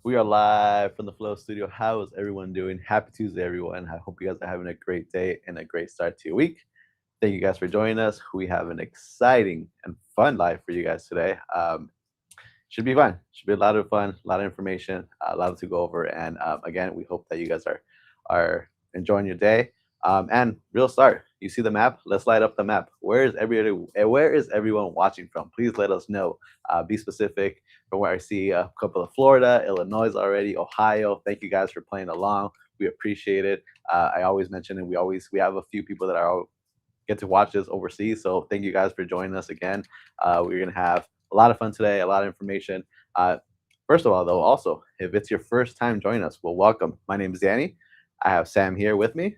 We are live from the Flow Studio. How is everyone doing? Happy Tuesday, everyone. I hope you guys are having a great day and a great start to your week. Thank you guys for joining us. We have an exciting and fun live for you guys today. Should be fun. Should be a lot of fun, a lot of information, a lot to go over. And again, we hope that you guys are enjoying your day. And real start. You see the map? Let's light up the map. Where is everybody? Where is everyone watching from? Please let us know. Be specific. From where I see a couple of Florida, Illinois already, Ohio. Thank you guys for playing along. We appreciate it. I always mention it. We have a few people that are get to watch this overseas. So thank you guys for joining us again. We're gonna have a lot of fun today, a lot of information. First of all, though, also if it's your first time joining us, well, welcome. My name is Danny. I have Sam here with me.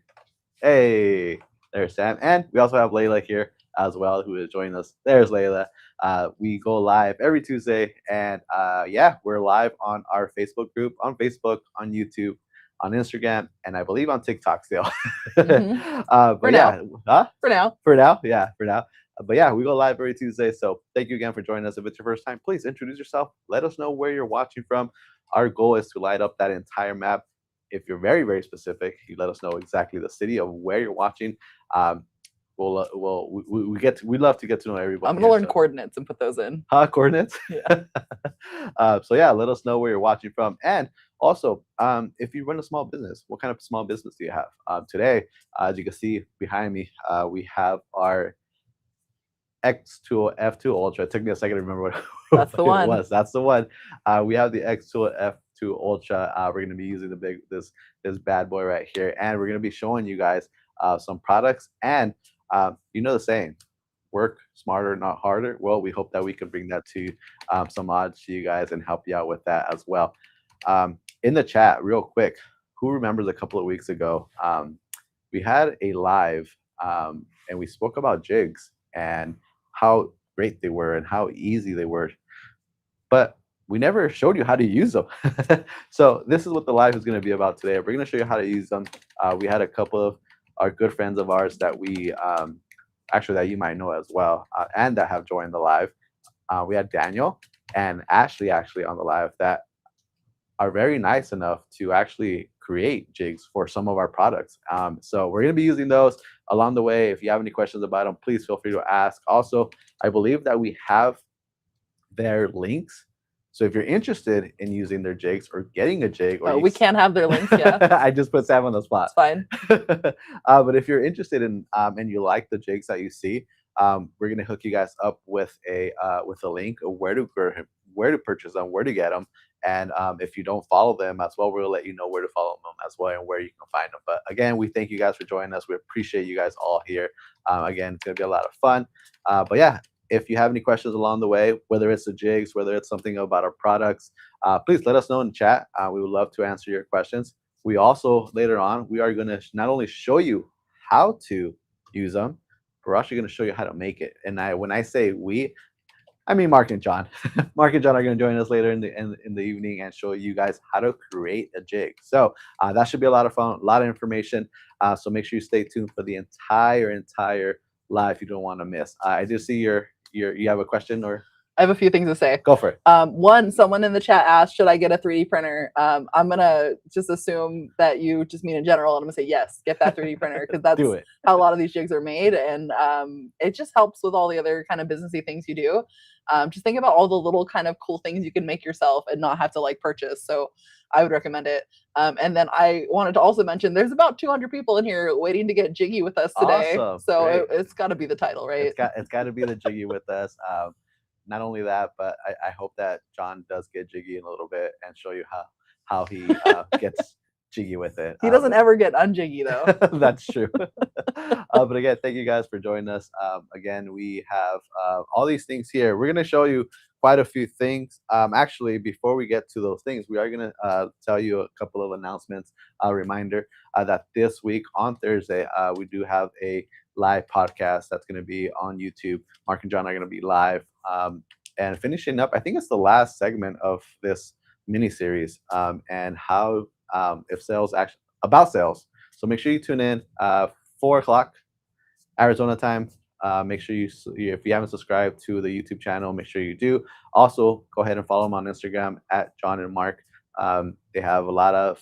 Hey, there's Sam, and we also have Layla here as well, who is joining us. There's Layla. We go live every Tuesday, and yeah, we're live on our Facebook group, on Facebook, on YouTube, on Instagram, and I believe on TikTok still. But yeah, huh? For now. For now, yeah, for now. But yeah, we go live every Tuesday. So thank you again for joining us. If it's your first time, please introduce yourself. Let us know where you're watching from. Our goal is to light up that entire map. If you're very, very specific, you let us know exactly the city of where you're watching. We love to get to know everybody. I'm gonna learn coordinates and put those in. Coordinates. Yeah. So yeah, let us know where you're watching from, and also if you run a small business, what kind of small business do you have? Today, as you can see behind me, we have our X2 F2 Ultra. It took me a second to remember what That's the one. it was. That's the one. We have the X2 F2 Ultra. We're going to be using this bad boy right here, and we're going to be showing you guys some products. And you know the saying, work smarter, not harder. Well, we hope that we can bring that to some odds to you guys and help you out with that as well. In the chat, real quick, who remembers a couple of weeks ago, we had a live and we spoke about jigs and how great they were and how easy they were, but we never showed you how to use them. So this is what the live is going to be about today. We're going to show you how to use them. We had a couple of our good friends of ours that we actually that you might know as well, and that have joined the live. We had Daniel and Ashley actually on the live that are very nice enough to actually create jigs for some of our products. So we're going to be using those along the way. If you have any questions about them, please feel free to ask. Also, I believe that we have their links. So if you're interested in using their jigs or getting a jig, or we can't have their links, yeah. I just put Sam on the spot. It's fine. But if you're interested in and you like the jigs that you see, we're gonna hook you guys up with a link of where to purchase them, where to get them, and if you don't follow them as well, we'll let you know where to follow them as well and where you can find them. But again, we thank you guys for joining us. We appreciate you guys all here. Again, it's gonna be a lot of fun. But yeah, if you have any questions along the way, whether it's the jigs, whether it's something about our products, please let us know in the chat. We would love to answer your questions. We also, later on, we are going to not only show you how to use them, we're actually going to show you how to make it. And when I say we, I mean Mark and John. Mark and John are going to join us later in the evening and show you guys how to create a jig. So that should be a lot of fun, a lot of information. So make sure you stay tuned for the entire live you don't want to miss. I do see you have a question, or I have a few things to say. Go for it. One, someone in the chat asked, should I get a 3D printer? I'm gonna just assume that you just mean in general, and I'm gonna say yes, get that 3D printer, because that's how a lot of these jigs are made, and it just helps with all the other kind of businessy things you do. Just think about all the little kind of cool things you can make yourself and not have to like purchase. So I would recommend it. And then I wanted to also mention there's about 200 people in here waiting to get jiggy with us today. Awesome. So it's got to be the title, right? It's got to be the jiggy with us. Not only that, but I hope that John does get jiggy in a little bit and show you how he gets jiggy with it. He doesn't ever get unjiggy though. That's true. But again, thank you guys for joining us. Again, we have all these things here. We're going to show you quite a few things. Actually, before we get to those things, we are going to tell you a couple of announcements. A reminder that this week on Thursday, we do have a live podcast that's going to be on YouTube. Mark and John are going to be live. And finishing up, I think it's the last segment of this mini series, and how if sales actually about sales. So make sure you tune in 4 o'clock Arizona time. Make sure if you haven't subscribed to the YouTube channel, make sure you do. Also, go ahead and follow them on Instagram at John and Marc. They have a lot of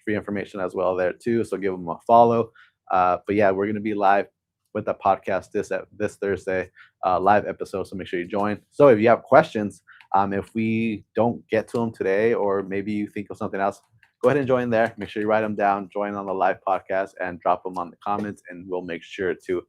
free information as well there too. So give them a follow. But yeah, we're going to be live with the podcast this Thursday, live episode. So make sure you join. So if you have questions, if we don't get to them today, or maybe you think of something else, go ahead and join there. Make sure you write them down, join on the live podcast, and drop them on the comments, and we'll make sure to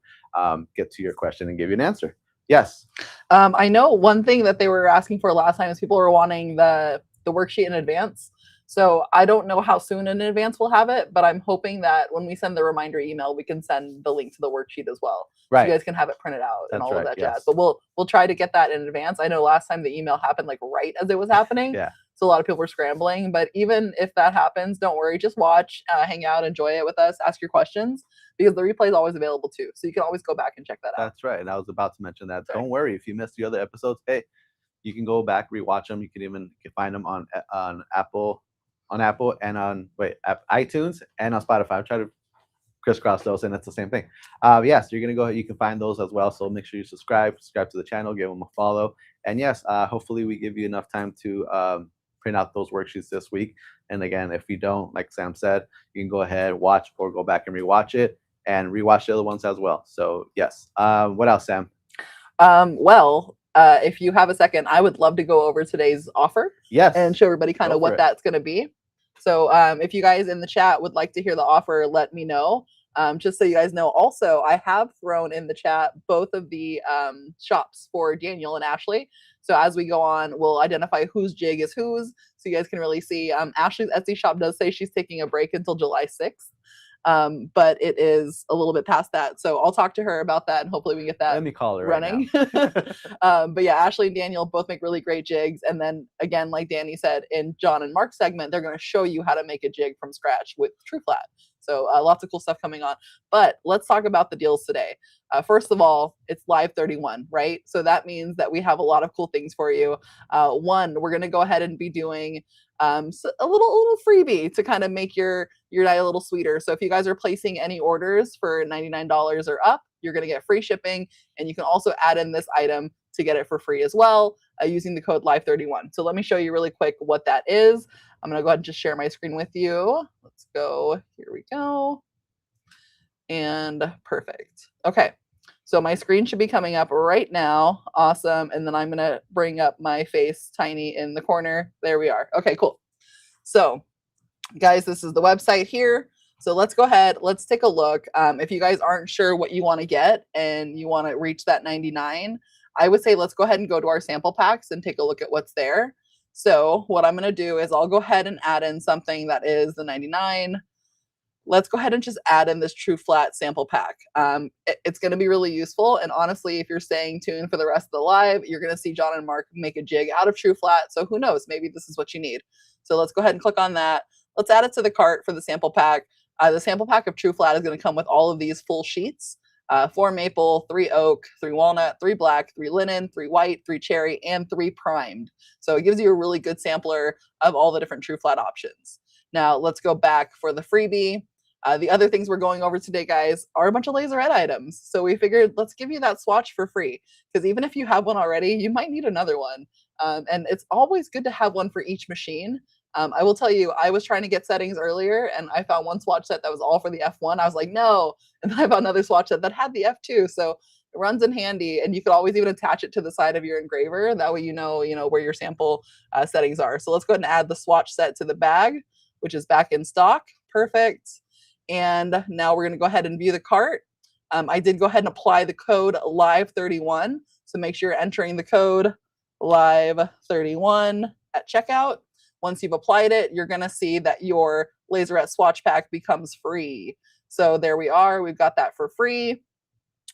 get to your question and give you an answer. Yes. I know one thing that they were asking for last time is people were wanting the worksheet in advance. So I don't know how soon in advance we'll have it, but I'm hoping that when we send the reminder email, we can send the link to the worksheet as well. Right. So you guys can have it printed out and That's all right, of that yes. jazz. But we'll try to get that in advance. I know last time the email happened like right as it was happening. Yeah. So a lot of people were scrambling. But even if that happens, don't worry. Just watch, hang out, enjoy it with us, ask your questions, because the replay is always available too. So you can always go back and check that out. That's right. And I was about to mention that. Don't worry if you missed the other episodes. Hey, you can go back, rewatch them. You can even find them on Apple and on iTunes and on Spotify. I'm trying to crisscross those, and it's the same thing. Yes, you're gonna go. You can find those as well. So make sure you subscribe to the channel, give them a follow, and yes, hopefully we give you enough time to print out those worksheets this week. And again, if you don't, like Sam said, you can go ahead, watch, or go back and rewatch it, and rewatch the other ones as well. So yes. What else, Sam? If you have a second, I would love to go over today's offer. Yes. And show everybody kind of what that's going to be. So if you guys in the chat would like to hear the offer, let me know. Just so you guys know. Also, I have thrown in the chat both of the shops for Daniel and Ashley. So as we go on, we'll identify whose jig is whose, so you guys can really see. Ashley's Etsy shop does say she's taking a break until July 6th. But it is a little bit past that. So I'll talk to her about that, and hopefully we can get that Let me call her running. Right But yeah, Ashley and Daniel both make really great jigs. And then again, like Danny said, in John and Marc's segment, they're going to show you how to make a jig from scratch with TruFlat. So lots of cool stuff coming on. But let's talk about the deals today. First of all, it's live 31, right? So that means that we have a lot of cool things for you. One, we're going to go ahead and be doing so a little freebie to kind of make your night a little sweeter. So if you guys are placing any orders for $99 or up, you're going to get free shipping, and you can also add in this item to get it for free as well, using the code live31. So let me show you really quick what that is. I'm going to go ahead and just share my screen with you. Let's go. Here we go. And perfect. Okay. So my screen should be coming up right now. Awesome. And then I'm going to bring up my face tiny in the corner. There we are. Okay, cool. So guys, this is the website here. So let's go ahead. Let's take a look. If you guys aren't sure what you want to get and you want to reach that 99, I would say let's go ahead and go to our sample packs and take a look at what's there. So what I'm going to do is I'll go ahead and add in something that is the 99. Let's go ahead and just add in this TruFlat sample pack. It's going to be really useful. And honestly, if you're staying tuned for the rest of the live, you're going to see John and Marc make a jig out of TruFlat. So who knows, maybe this is what you need. So let's go ahead and click on that. Let's add it to the cart for the sample pack. The sample pack of TruFlat is going to come with all of these full sheets. 4 maple, 3 oak, 3 walnut, 3 black, 3 linen, 3 white, 3 cherry, and 3 primed. So it gives you a really good sampler of all the different TruFlat options. Now let's go back for the freebie. The other things we're going over today, guys, are a bunch of Laserette items. So we figured let's give you that swatch for free, because even if you have one already, you might need another one. And it's always good to have one for each machine. I will tell you, I was trying to get settings earlier, and I found one swatch set that was all for the F1. I was like, no. And then I found another swatch set that had the F2. So it runs in handy, and you could always even attach it to the side of your engraver. That way you know where your sample settings are. So let's go ahead and add the swatch set to the bag, which is back in stock. Perfect. And now we're going to go ahead and view the cart. I did go ahead and apply the code live31. So make sure you're entering the code live31 at checkout. Once you've applied it, you're going to see that your Laserette swatch pack becomes free. So there we are. We've got that for free.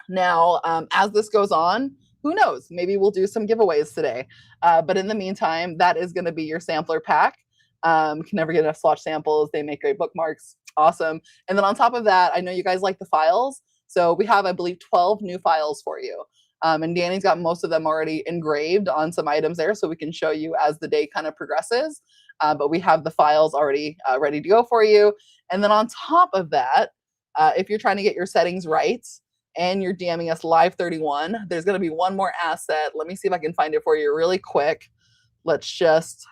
Now, as this goes on, who knows? Maybe we'll do some giveaways today. But in the meantime, that is going to be your sampler pack. Can never get enough swatch samples. They make great bookmarks. Awesome. And then on top of that, I know you guys like the files. So we have, I believe, 12 new files for you. And Danny's got most of them already engraved on some items there, so we can show you as the day kind of progresses. But we have the files already ready to go for you. And then on top of that, if you're trying to get your settings right and you're DMing us live31, there's going to be one more asset. Let me see if I can find it for you really quick. let's just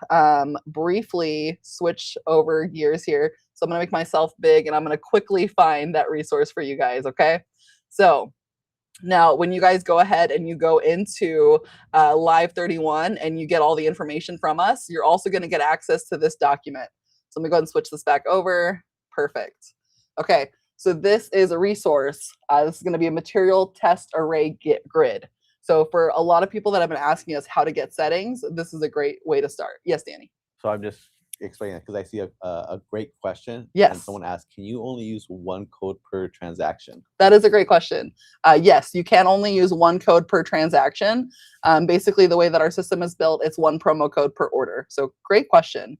briefly switch over gears here. So I'm going to make myself big and I'm going to quickly find that resource for you guys. Okay. So now, when you guys go ahead and you go into Live 31 and you get all the information from us, you're also going to get access to this document. So let me go ahead and switch this back over. Perfect. Okay, so this is a resource. This is going to be a material test array grid. So for a lot of people that have been asking us how to get settings, this is a great way to start. Yes, Danny. So I'm just explaining it because I see a great question. Yes. And someone asked, can you only use one code per transaction? That is a great question. Yes, you can only use one code per transaction. Basically, the way that our system is built, it's one promo code per order. So great question.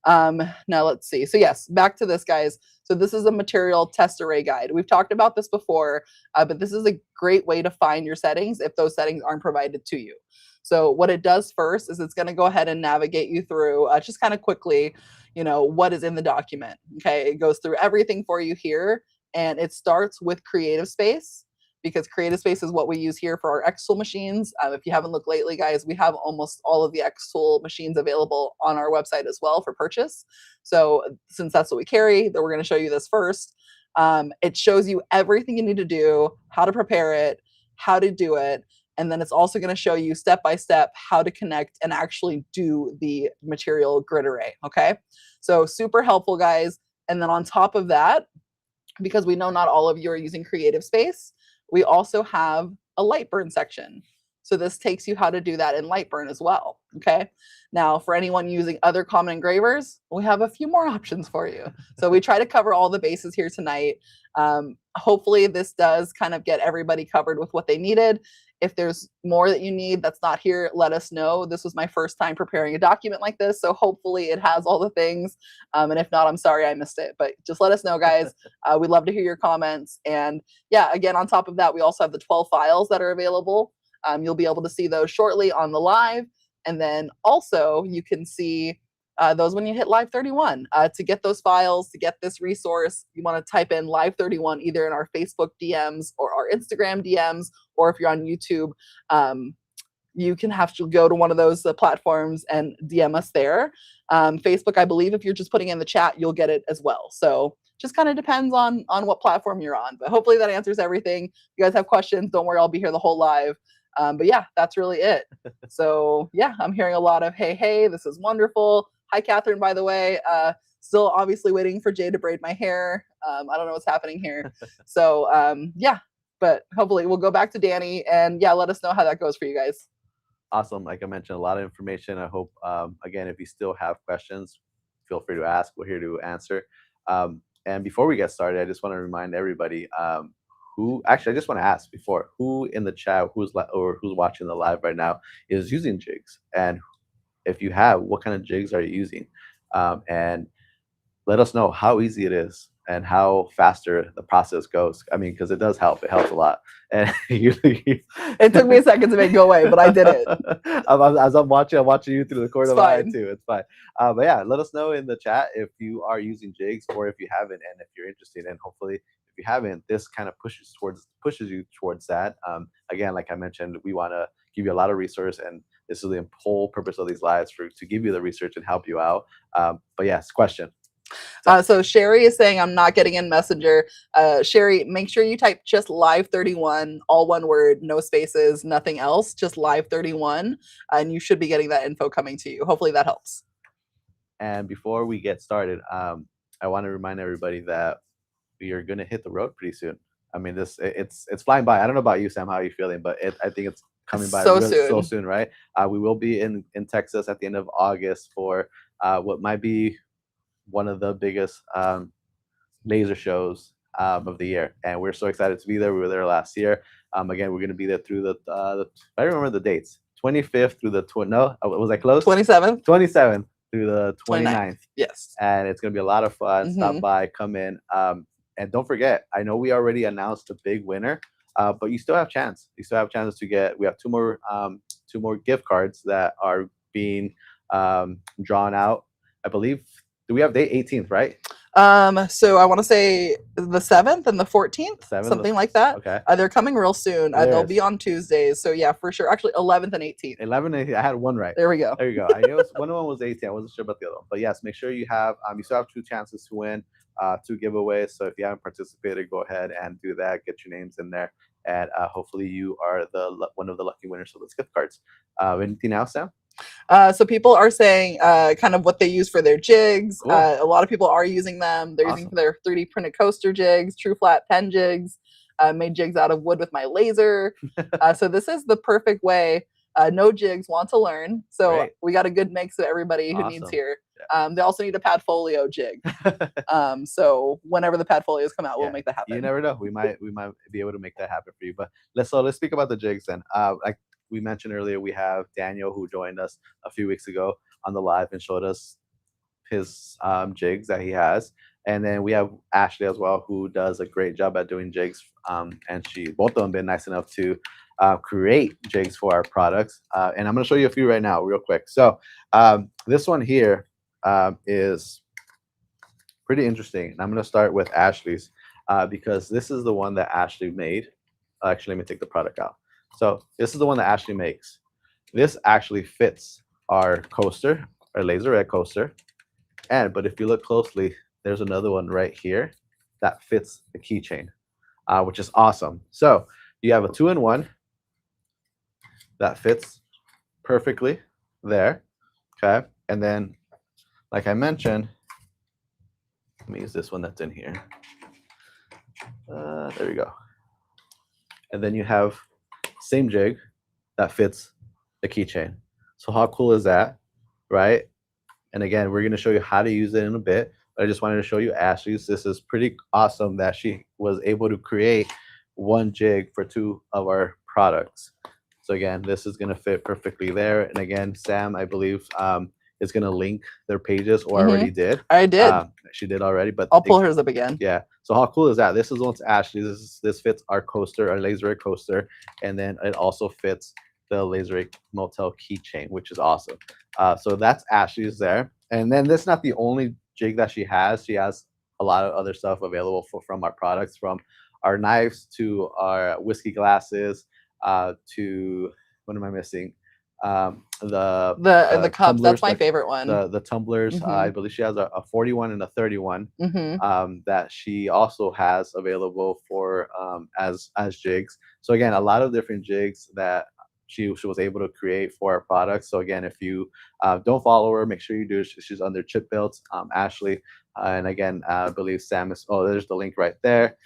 Now let's see. So yes, back to this, guys. So this is a material test array guide. We've talked about this before, but this is a great way to find your settings if those settings aren't provided to you. So what it does first is it's going to go ahead and navigate you through just kind of quickly, what is in the document. Okay, it goes through everything for you here, and it starts with creative space, because creative space is what we use here for our X-Tool machines. If you haven't looked lately, guys, we have almost all of the X-Tool machines available on our website as well for purchase. So since that's what we carry, we're going to show you this first. It shows you everything you need to do, how to prepare it, how to do it. And then it's also going to show you step by step how to connect and actually do the material grid array. Okay, so super helpful, guys. And then on top of that, because we know not all of you are using creative space, we also have a Lightburn section. So this takes you how to do that in Lightburn as well. Okay. Now, for anyone using other common engravers, we have a few more options for you. So we try to cover all the bases here tonight. Hopefully this does kind of get everybody covered with what they needed. If there's more that you need that's not here, let us know. This was my first time preparing a document like this, so hopefully it has all the things. And if not, I'm sorry I missed it. But just let us know, guys. We'd love to hear your comments. And yeah, again, on top of that, we also have the 12 files that are available. You'll be able to see those shortly on the live. And then also you can see those when you hit Live 31. To get those files, to get this resource, you want to type in Live 31 either in our Facebook DMs or our Instagram DMs, or if you're on YouTube, you can have to go to one of those platforms and DM us there. Facebook, I believe if you're just putting in the chat, you'll get it as well. So just kind of depends on what platform you're on. But hopefully that answers everything. If you guys have questions, don't worry, I'll be here the whole live. But yeah, that's really it. So yeah, I'm hearing a lot of, hey, this is wonderful. Hi, Catherine, by the way. Still obviously waiting for Jay to braid my hair. I don't know what's happening here. So yeah, but hopefully we'll go back to Danny and yeah, let us know how that goes for you guys. Awesome. Like I mentioned, a lot of information. I hope, again, if you still have questions, feel free to ask. We're here to answer. And before we get started, I just want to remind everybody I just want to ask before, who in the chat, who's watching the live right now is using Jigs? And if you have, what kind of jigs are you using? And let us know how easy it is and how faster the process goes. I mean, because it does help. It helps a lot. And usually, it took me a second to make it go away, but I did it. As I'm watching you through the corner of my eye too. It's fine. But yeah, let us know in the chat if you are using jigs or if you haven't, and if you're interested. And hopefully, if you haven't, this kind of pushes you towards that. Again, like I mentioned, we want to give you a lot of resource, and this is the whole purpose of these lives, to give you the research and help you out. But yes, question. So Sherry is saying, I'm not getting in Messenger. Sherry, make sure you type just Live 31, all one word, no spaces, nothing else, just Live 31, and you should be getting that info coming to you. Hopefully that helps. And before we get started, I want to remind everybody that we are going to hit the road pretty soon. I mean, it's flying by. I don't know about you, Sam, how are you feeling, but I think it's coming by so soon, right? We will be in Texas at the end of August for what might be one of the biggest laser shows of the year, and we're so excited to be there. We were there last year. Again, we're going to be there through I remember the dates, 25th through the was I close? 27th. 27th through the 29th. Yes. And it's going to be a lot of fun. Stop by, come in, and don't forget. I know we already announced the big winner, but you still have chance. You still have chances to get. We have two more gift cards that are being drawn out. I believe Do we have date 18th, right? So I want to say the 7th and the 14th, something like that. Okay. They're coming real soon. They'll be on Tuesdays. So yeah, for sure. Actually, 11th and 18th. 11 and 18th. I had one right. There we go. There you go. I knew one of them was 18. I wasn't sure about the other one. But yes, make sure you have, you still have 2 chances to win, 2 giveaways. So if you haven't participated, go ahead and do that. Get your names in there. And hopefully you are one of the lucky winners of those gift cards. Anything else, Sam? So people are saying kind of what they use for their jigs. Cool. A lot of people are using them. They're using their 3D printed coaster jigs, TruFlat pen jigs, made jigs out of wood with my laser. So this is the perfect way. No jigs want to learn. So we got a good mix of everybody who needs here. Yeah. They also need a Padfolio jig. So whenever the Padfolios come out, we'll make that happen. You never know. We might be able to make that happen for you. But let's speak about the jigs then. Like we mentioned earlier, we have Daniel who joined us a few weeks ago on the live and showed us his jigs that he has. And then we have Ashley as well, who does a great job at doing jigs. And both of them been nice enough to create jigs for our products. And I'm going to show you a few right now real quick. So this one here is pretty interesting. And I'm going to start with Ashley's because this is the one that Ashley made. Actually, let me take the product out. So this is the one that Ashley makes. This actually fits our coaster, our Laserette coaster. But if you look closely, there's another one right here that fits the keychain, which is awesome. So you have a 2-in-1 that fits perfectly there. Okay. And then, like I mentioned, let me use this one that's in here. There we go. And then you have same jig that fits the keychain. So how cool is that, right? And again, we're going to show you how to use it in a bit. But I just wanted to show you Ashley's. This is pretty awesome that she was able to create one jig for 2 of our products. So again, this is going to fit perfectly there. And again, Sam, I believe, is going to link their pages, or already did. I did. She did already, but I'll pull hers up again. Yeah. So how cool is that? This is one's Ashley. This fits our coaster, our Laserette coaster, and then it also fits the Laserette Motel keychain, which is awesome. So that's Ashley's there. And then this is not the only jig that she has. She has a lot of other stuff available from our products, from our knives to our whiskey glasses to, what am I missing? The cups. Tumblers, that's my favorite one. The tumblers. I believe she has a 41 and a 31 that she also has available for as jigs. So again, a lot of different jigs that she was able to create for our products. So again, if you don't follow her, make sure you do. She's under Chip Built, Ashley. And again, I believe Sam is, there's the link right there.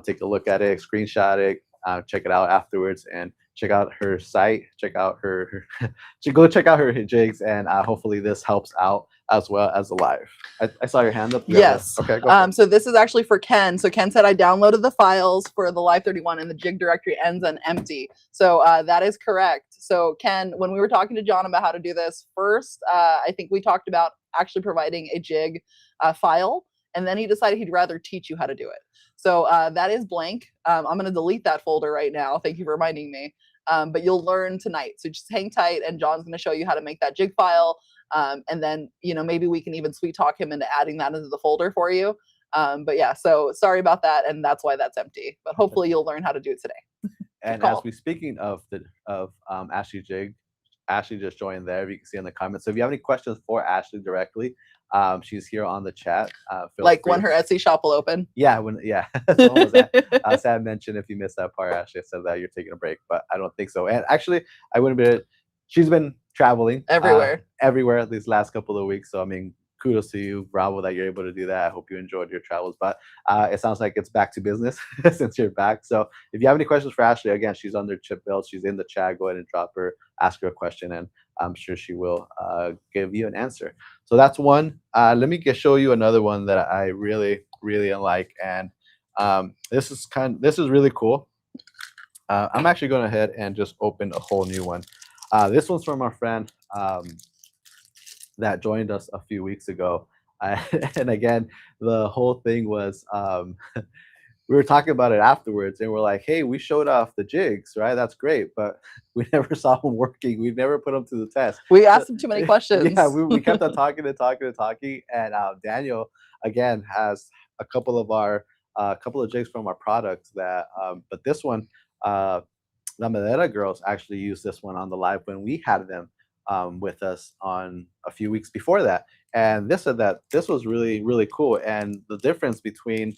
Take a look at it, screenshot it, check it out afterwards, and check out her site, go check out her jigs, and hopefully this helps out as well as the live. I saw your hand up. Yes. Okay. Go so this is actually for Ken. So Ken said I downloaded the files for the Live 31 and the jig directory ends on empty. So that is correct. So Ken, when we were talking to John about how to do this first, I think we talked about actually providing a jig file, and then he decided he'd rather teach you how to do it. So that is blank. I'm going to delete that folder right now. Thank you for reminding me. But you'll learn tonight. So just hang tight, and John's going to show you how to make that jig file. And then, maybe we can even sweet talk him into adding that into the folder for you. But yeah, so sorry about that. And that's why that's empty. But hopefully you'll learn how to do it today. And as we speaking of Ashley jig, Ashley just joined there. You can see in the comments. So if you have any questions for Ashley directly, she's here on the chat. Like when her Etsy shop will open. Yeah, Sam mentioned, if you missed that part, Ashley said that you're taking a break, but I don't think so. And actually, I wouldn't be. She's been traveling everywhere these last couple of weeks. So I mean, kudos to you, bravo that you're able to do that. I hope you enjoyed your travels. But it sounds like it's back to business since you're back. So if you have any questions for Ashley, again, she's under Chip Built. She's in the chat. Go ahead and drop her, ask her a question, and I'm sure she will give you an answer. So that's one. Let me show you another one that I really, really like. And this is really cool. I'm actually going ahead and just open a whole new one. This one's from our friend that joined us a few weeks ago. And again, the whole thing was we were talking about it afterwards, and we're like, hey, we showed off the jigs, right? That's great, but we never saw them working. We never put them to the test. We So, asked him too many questions. yeah, we kept on talking and talking and talking. And Daniel, again, has a couple of our couple of jigs from our products that, but this one, the Madera girls actually used this one on the live when we had them with us on a few weeks before that. And this said that this was really, really cool. And the difference between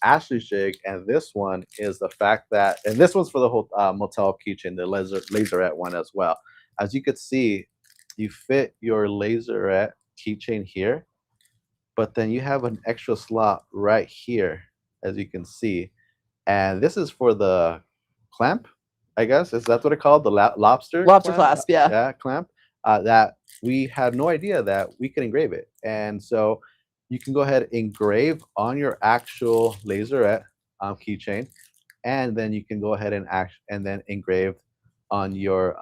Ashley's jig and this one is the fact that, and this one's for the whole motel keychain, the Laserette one as well. As you could see, you fit your Laserette keychain here, but then you have an extra slot right here, as you can see. And this is for the clamp, I guess. Is that what it called? The lobster Lobster clamp? clasp, yeah. Yeah, clamp. That we had no idea that we could engrave it. And so you can go ahead and engrave on your actual Laserette keychain, and then you can go ahead and then engrave on your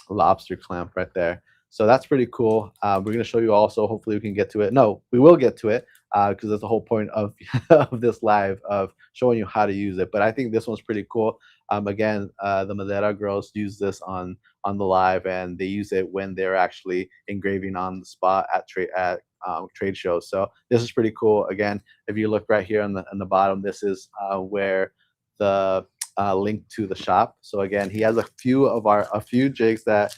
lobster clamp right there. So that's pretty cool. We're going to show you also. Hopefully, we can get to it. No, we will get to it because that's the whole point of of this live, of showing you how to use it. But I think this one's pretty cool. Again, the Madera girls use this on the live, and they use it when they're actually engraving on the spot at trade shows. So this is pretty cool. Again, if you look right here on the bottom, this is where the link to the shop. So again, he has a few jigs that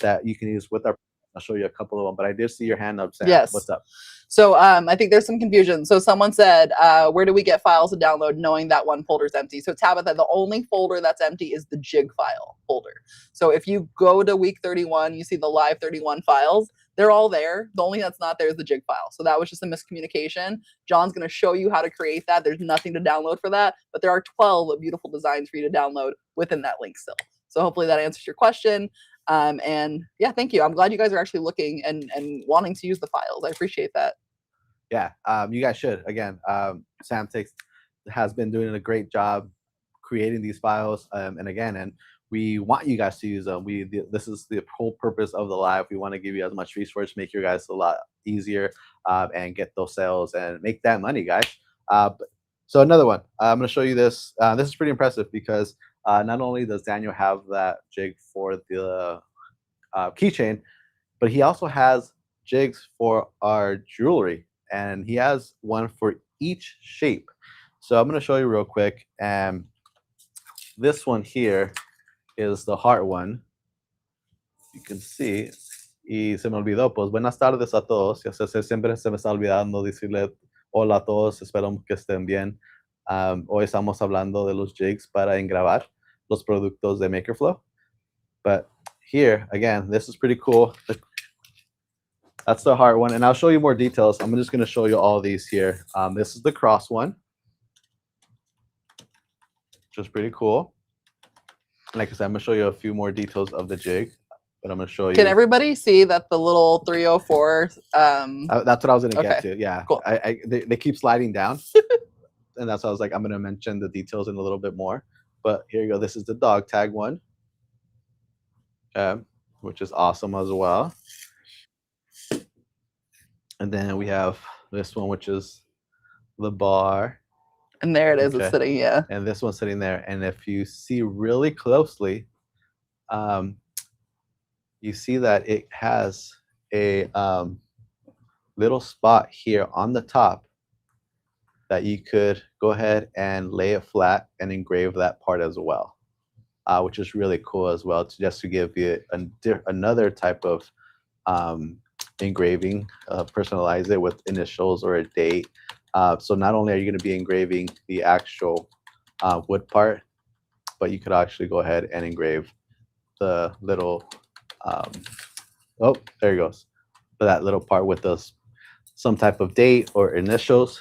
that you can use with our. I'll show you a couple of them, but I did see your hand up, Sam. Yes. What's up? So I think there's some confusion. So someone said, where do we get files to download knowing that one folder is empty? So Tabitha, the only folder that's empty is the jig file folder. So if you go to week 31, you see the live 31 files. They're all there. The only that's not there is the jig file. So that was just a miscommunication. John's going to show you how to create that. There's nothing to download for that, but there are 12 beautiful designs for you to download within that link still. So hopefully that answers your question. And yeah, thank you. I'm glad you guys are actually looking and wanting to use the files. I appreciate that. Yeah, you guys should. Again, Sam has been doing a great job creating these files, and we want you guys to use them. This is the whole purpose of the live. We want to give you as much resource, make your guys a lot easier, and get those sales and make that money, guys. So another one, I'm going to show you this. This is pretty impressive because not only does Daniel have that jig for the keychain, but he also has jigs for our jewelry, and he has one for each shape. So I'm going to show you real quick. And this one here is the heart one. You can see. Y se me olvidó, pues buenas tardes a todos. Ya sé, siempre se me está olvidando decirle hola a todos. Esperamos que estén bien. Hoy estamos hablando de los jigs para engravar los productos de MakerFlo. But here, again, this is pretty cool. That's the heart one, and I'll show you more details. I'm just going to show you all these here. This is the cross one, which is pretty cool. Like I said, I'm going to show you a few more details of the jig, but I'm going to show you. Can everybody see that the little 304? That's what I was going to get to. Yeah, cool. They keep sliding down, and that's why I was like, I'm going to mention the details in a little bit more. But here you go. This is the dog tag one, which is awesome as well. And then we have this one, which is the bar. And there it is. It's sitting, yeah. And this one's sitting there. And if you see really closely, you see that it has a little spot here on the top that you could go ahead and lay it flat and engrave that part as well, which is really cool as well, just to give you another type of engraving, personalize it with initials or a date. So not only are you going to be engraving the actual wood part, but you could actually go ahead and engrave the little, oh, there it goes, that little part with some type of date or initials.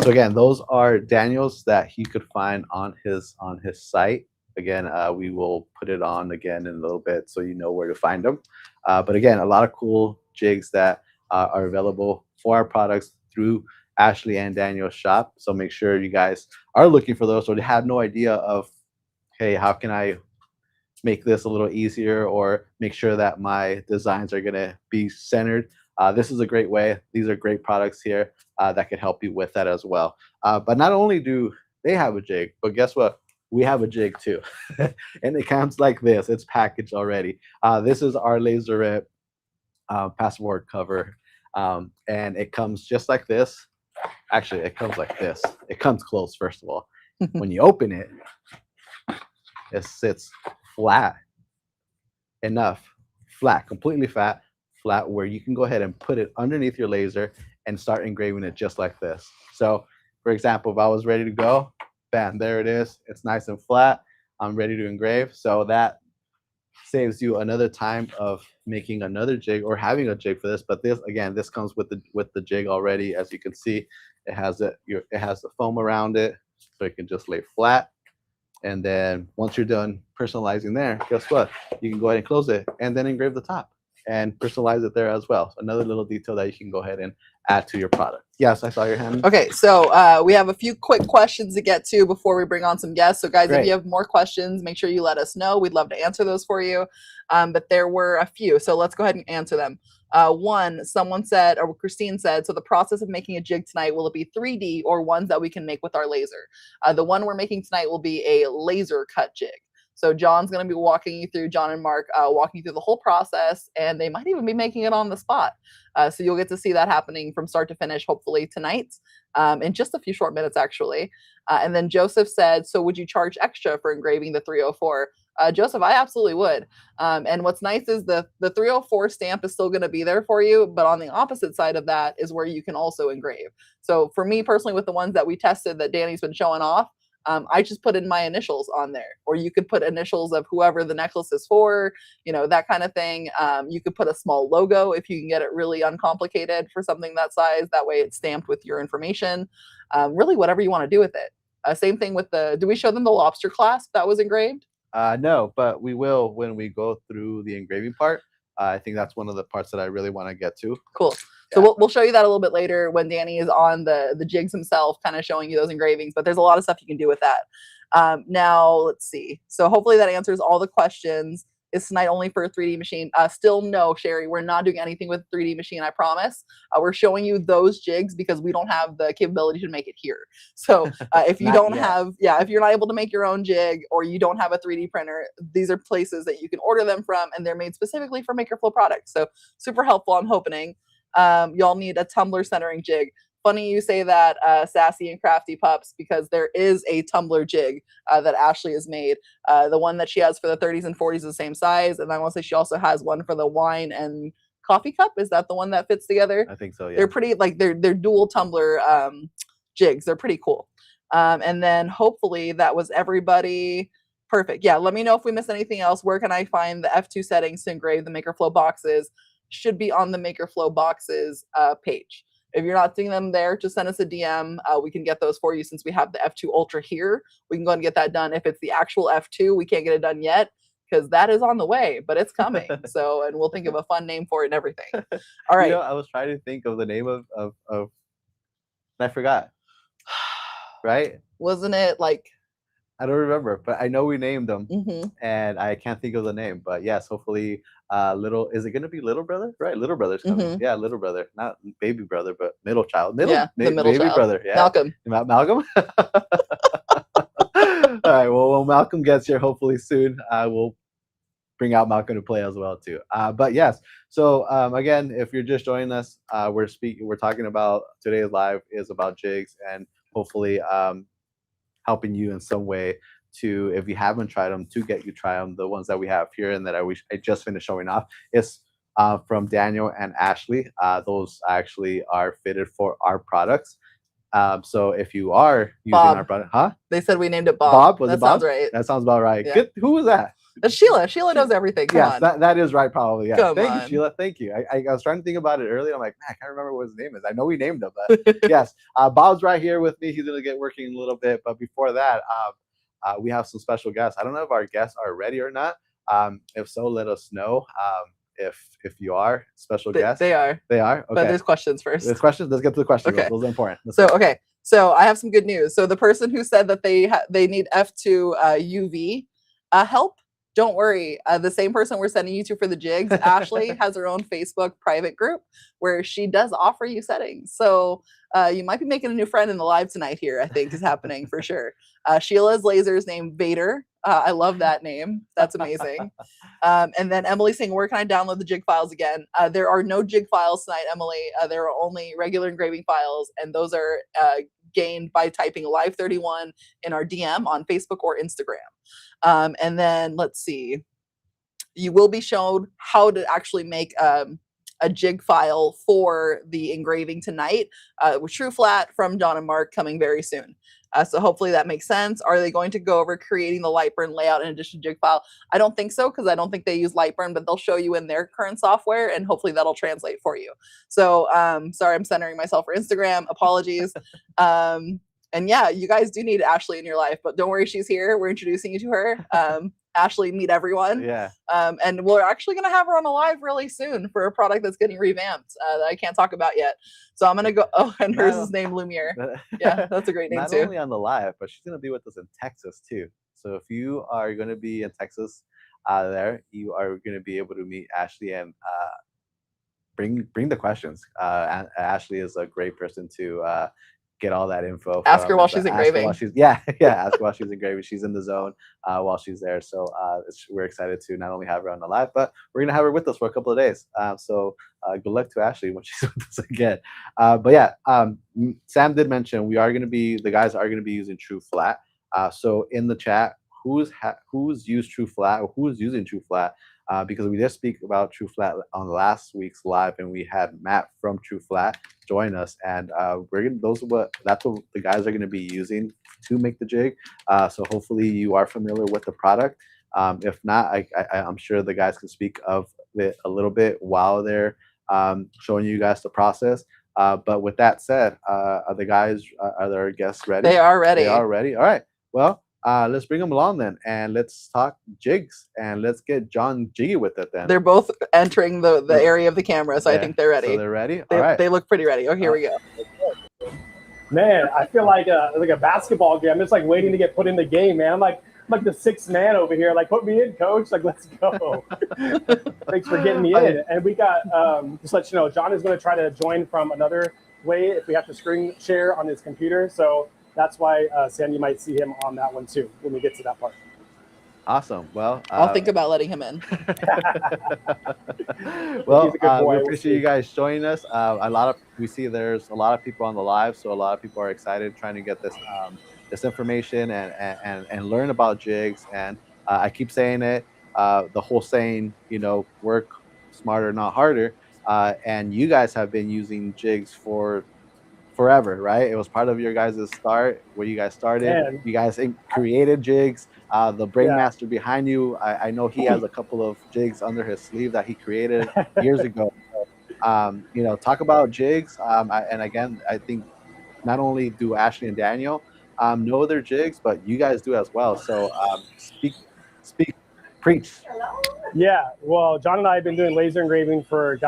So again, those are Daniel's that he could find on his site. Again, we will put it on again in a little bit so you know where to find them. But again, a lot of cool jigs that are available for our products through Ashley and Daniel's shop. So make sure you guys are looking for those, or have no idea of, hey, how can I make this a little easier or make sure that my designs are going to be centered. This is a great way. These are great products here that could help you with that as well. But not only do they have a jig, but guess what? We have a jig too. And it comes like this. It's packaged already. This is our Laserette passport cover. And it comes just like this. Actually, it comes like this. It comes close, first of all. When you open it, it sits flat enough, flat, completely flat, where you can go ahead and put it underneath your laser and start engraving it just like this. So, for example, if I was ready to go, bam, there it is. It's nice and flat. I'm ready to engrave. So that saves you another time of making another jig or having a jig for this. But this, again, this comes with the jig already. As you can see, it has the foam around it, so it can just lay flat. And then once you're done personalizing there, guess what? You can go ahead and close it and then engrave the top and personalize it there as well. So another little detail that you can go ahead and add to your product. Yes, I saw your hand. Okay, so we have a few quick questions to get to before we bring on some guests. So guys, if you have more questions, make sure you let us know. We'd love to answer those for you. But there were a few, so let's go ahead and answer them. One, someone said, or Christine said, so the process of making a jig tonight, will it be 3D or ones that we can make with our laser? The one we're making tonight will be a laser cut jig. So John's going to be walking you through, John and Marc, walking you through the whole process, and they might even be making it on the spot. So you'll get to see that happening from start to finish, hopefully tonight, in just a few short minutes, actually. And then Joseph said, so would you charge extra for engraving the 304? Joseph, I absolutely would. And what's nice is the 304 stamp is still going to be there for you, but on the opposite side of that is where you can also engrave. So for me personally, with the ones that we tested that Danny's been showing off, I just put in my initials on there, or you could put initials of whoever the necklace is for, that kind of thing. You could put a small logo if you can get it really uncomplicated for something that size. That way it's stamped with your information. Really, whatever you want to do with it. Same thing with do we show them the lobster clasp that was engraved? No, but we will when we go through the engraving part. I think that's one of the parts that I really want to get to. Cool. Yeah. So we'll show you that a little bit later when Danny is on the jigs himself, kind of showing you those engravings. But there's a lot of stuff you can do with that. Now, let's see. So hopefully that answers all the questions. Is tonight only for a 3D machine? Still no, Sherry. We're not doing anything with a 3D machine, I promise. We're showing you those jigs because we don't have the capability to make it here. So if you don't have, if you're not able to make your own jig or you don't have a 3D printer, these are places that you can order them from, and they're made specifically for MakerFlo products. So super helpful, I'm hoping. Y'all need a tumbler centering jig. Funny you say that, Sassy and Crafty Pups, because there is a tumbler jig that Ashley has made. The one that she has for the 30s and 40s is the same size, and I want to say she also has one for the wine and coffee cup. Is that the one that fits together? I think so, yeah. They're pretty, like, they're dual tumbler jigs. They're pretty cool. And then hopefully that was everybody. Perfect. Yeah, let me know if we missed anything else. Where can I find the F2 settings to engrave the MakerFlo boxes? Should be on the MakerFlo boxes page. If you're not seeing them there, just send us a DM. We can get those for you since we have the F2 Ultra here. We can go and get that done. If it's the actual F2, we can't get it done yet because that is on the way, but it's coming. So, and we'll think of a fun name for it and everything. All right. I was trying to think of the name of and I forgot. Right? Wasn't it like? I don't remember, but I know we named them, and I can't think of the name. But yes, hopefully, is it going to be little brother? Right, little brother's coming. Yeah, little brother, not baby brother, but middle child. The middle baby child. Brother. Yeah, Malcolm. Malcolm. All right. Well, when Malcolm gets here, hopefully soon, we'll bring out Malcolm to play as well too. But yes. So again, if you're just joining us, we're talking about today's live is about jigs and hopefully helping you in some way to, if you haven't tried them, to get you try them. The ones that we have here and that I just finished showing off is from Daniel and Ashley. Those actually are fitted for our products. So if you are using our product, They said we named it Bob. Bob? Was that it Bob? Sounds right. That sounds about right. Yeah. Good. Who was that? Sheila. Sheila knows everything. Come on. That is right, probably. Yeah. Thank you, Sheila. Thank you. I was trying to think about it earlier. I'm like, man, I can't remember what his name is. I know we named him, but yes. Bob's right here with me. He's going to get working in a little bit. But before that, we have some special guests. I don't know if our guests are ready or not. If so, let us know. If you are special guests. They are. They are? Okay. But there's questions first. There's questions? Let's get to the questions. Okay. Those are important. So I have some good news. So the person who said that they need F2 UV help, don't worry. The same person we're sending you to for the jigs, Ashley, has her own Facebook private group where she does offer you settings. So you might be making a new friend in the live tonight here, I think is happening for sure. Sheila's laser is named Vader. I love that name. That's amazing. And then Emily's saying, where can I download the jig files again? There are no jig files tonight, Emily. There are only regular engraving files, and those are gained by typing Live31 in our DM on Facebook or Instagram. And then let's see, you will be shown how to actually make a jig file for the engraving tonight with TruFlat from John and Marc coming very soon. So hopefully that makes sense. Are they going to go over creating the Lightburn layout in addition to jig file? I don't think so, because I don't think they use Lightburn, but they'll show you in their current software, and hopefully that'll translate for you. So sorry, I'm centering myself for Instagram. Apologies. And yeah, you guys do need Ashley in your life, but don't worry, she's here. We're introducing you to her. Ashley, meet everyone. Yeah. And we're actually going to have her on a live really soon for a product that's getting revamped that I can't talk about yet. So I'm going to go. Oh, and hers is named Lumiere. Yeah, that's a great name too. Not only on the live, but she's going to be with us in Texas too. So if you are going to be in Texas there, you are going to be able to meet Ashley and bring the questions. Ashley is a great person to get all that info. Ask her while she's engraving. Ask her while she's engraving. She's in the zone while she's there. So we're excited to not only have her on the live, but we're gonna have her with us for a couple of days. So good luck to Ashley when she's with us again. But yeah, Sam did mention the guys are gonna be using TruFlat. So in the chat, who's used TruFlat or who's using TruFlat? Because we did speak about TruFlat on last week's live, and we had Matt from TruFlat join us, and that's what the guys are going to be using to make the jig. So hopefully you are familiar with the product. If not, I'm sure the guys can speak of it a little bit while they're showing you guys the process. But with that said, are their guests ready? They are ready. They are ready. All right. Well, let's bring them along then, and let's talk jigs, and let's get John jiggy with it then. They're both entering the area of the camera, so I think they're ready. So they're ready? All right. They look pretty ready. Oh, here we go. Man, I feel like a basketball game. I'm just like waiting to get put in the game, man. I'm like the sixth man over here. Like, put me in, coach. Like, let's go. Thanks for getting me in. And we got, just let you know, John is going to try to join from another way if we have to screen share on his computer. So that's why, Sam, you might see him on that one too when we get to that part. Awesome. Well, I'll think about letting him in. Well, we appreciate you guys joining us. We see there's a lot of people on the live, so a lot of people are excited trying to get this information and learn about jigs. And I keep saying it, the whole saying, work smarter, not harder. And you guys have been using jigs for forever, right? It was part of your guys' start where you guys started. Man. You guys created jigs. The brain master behind you, I know he has a couple of jigs under his sleeve that he created years ago. Talk about jigs. And again, I think not only do Ashley and Daniel know their jigs, but you guys do as well. So speak, preach. Yeah, well, John and I have been doing laser engraving for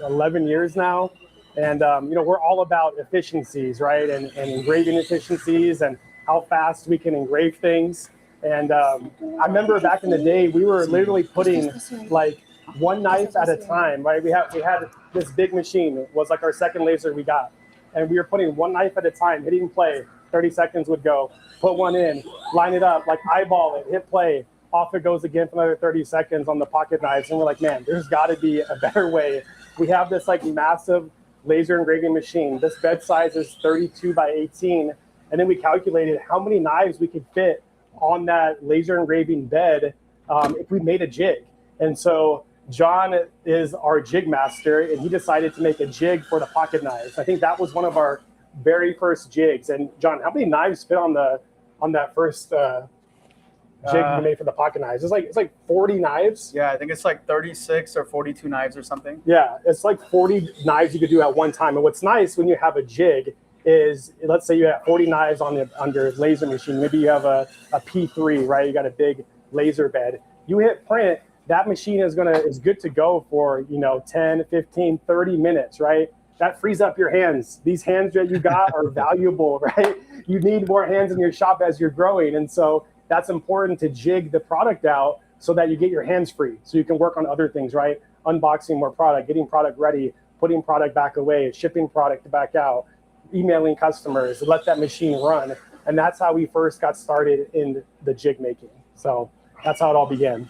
11 years now. And, we're all about efficiencies, right? And engraving efficiencies and how fast we can engrave things. And I remember back in the day, we were literally putting like one knife at a time, right? We had this big machine. It was like our second laser we got. And we were putting one knife at a time, hitting play. 30 seconds would go, put one in, line it up, like eyeball it, hit play. Off it goes again for another 30 seconds on the pocket knives. And we're like, man, there's got to be a better way. We have this like massive laser engraving machine. This bed size is 32 by 18. And then we calculated how many knives we could fit on that laser engraving bed if we made a jig. And so John is our jig master, and he decided to make a jig for the pocket knives. I think that was one of our very first jigs. And John, how many knives fit on that first jig you made for the pocket knives? It's like 40 knives. Yeah, I think it's like 36 or 42 knives or something. Yeah, it's like 40 knives you could do at one time. And what's nice when you have a jig is, let's say you have 40 knives on your laser machine. Maybe you have a P3, right? You got a big laser bed. You hit print, that machine is good to go for 10, 15, 30 minutes, right? That frees up your hands. These hands that you got are valuable, right? You need more hands in your shop as you're growing. And so that's important to jig the product out so that you get your hands free, so you can work on other things, right? Unboxing more product, getting product ready, putting product back away, shipping product back out, emailing customers, let that machine run. And that's how we first got started in the jig making. So that's how it all began.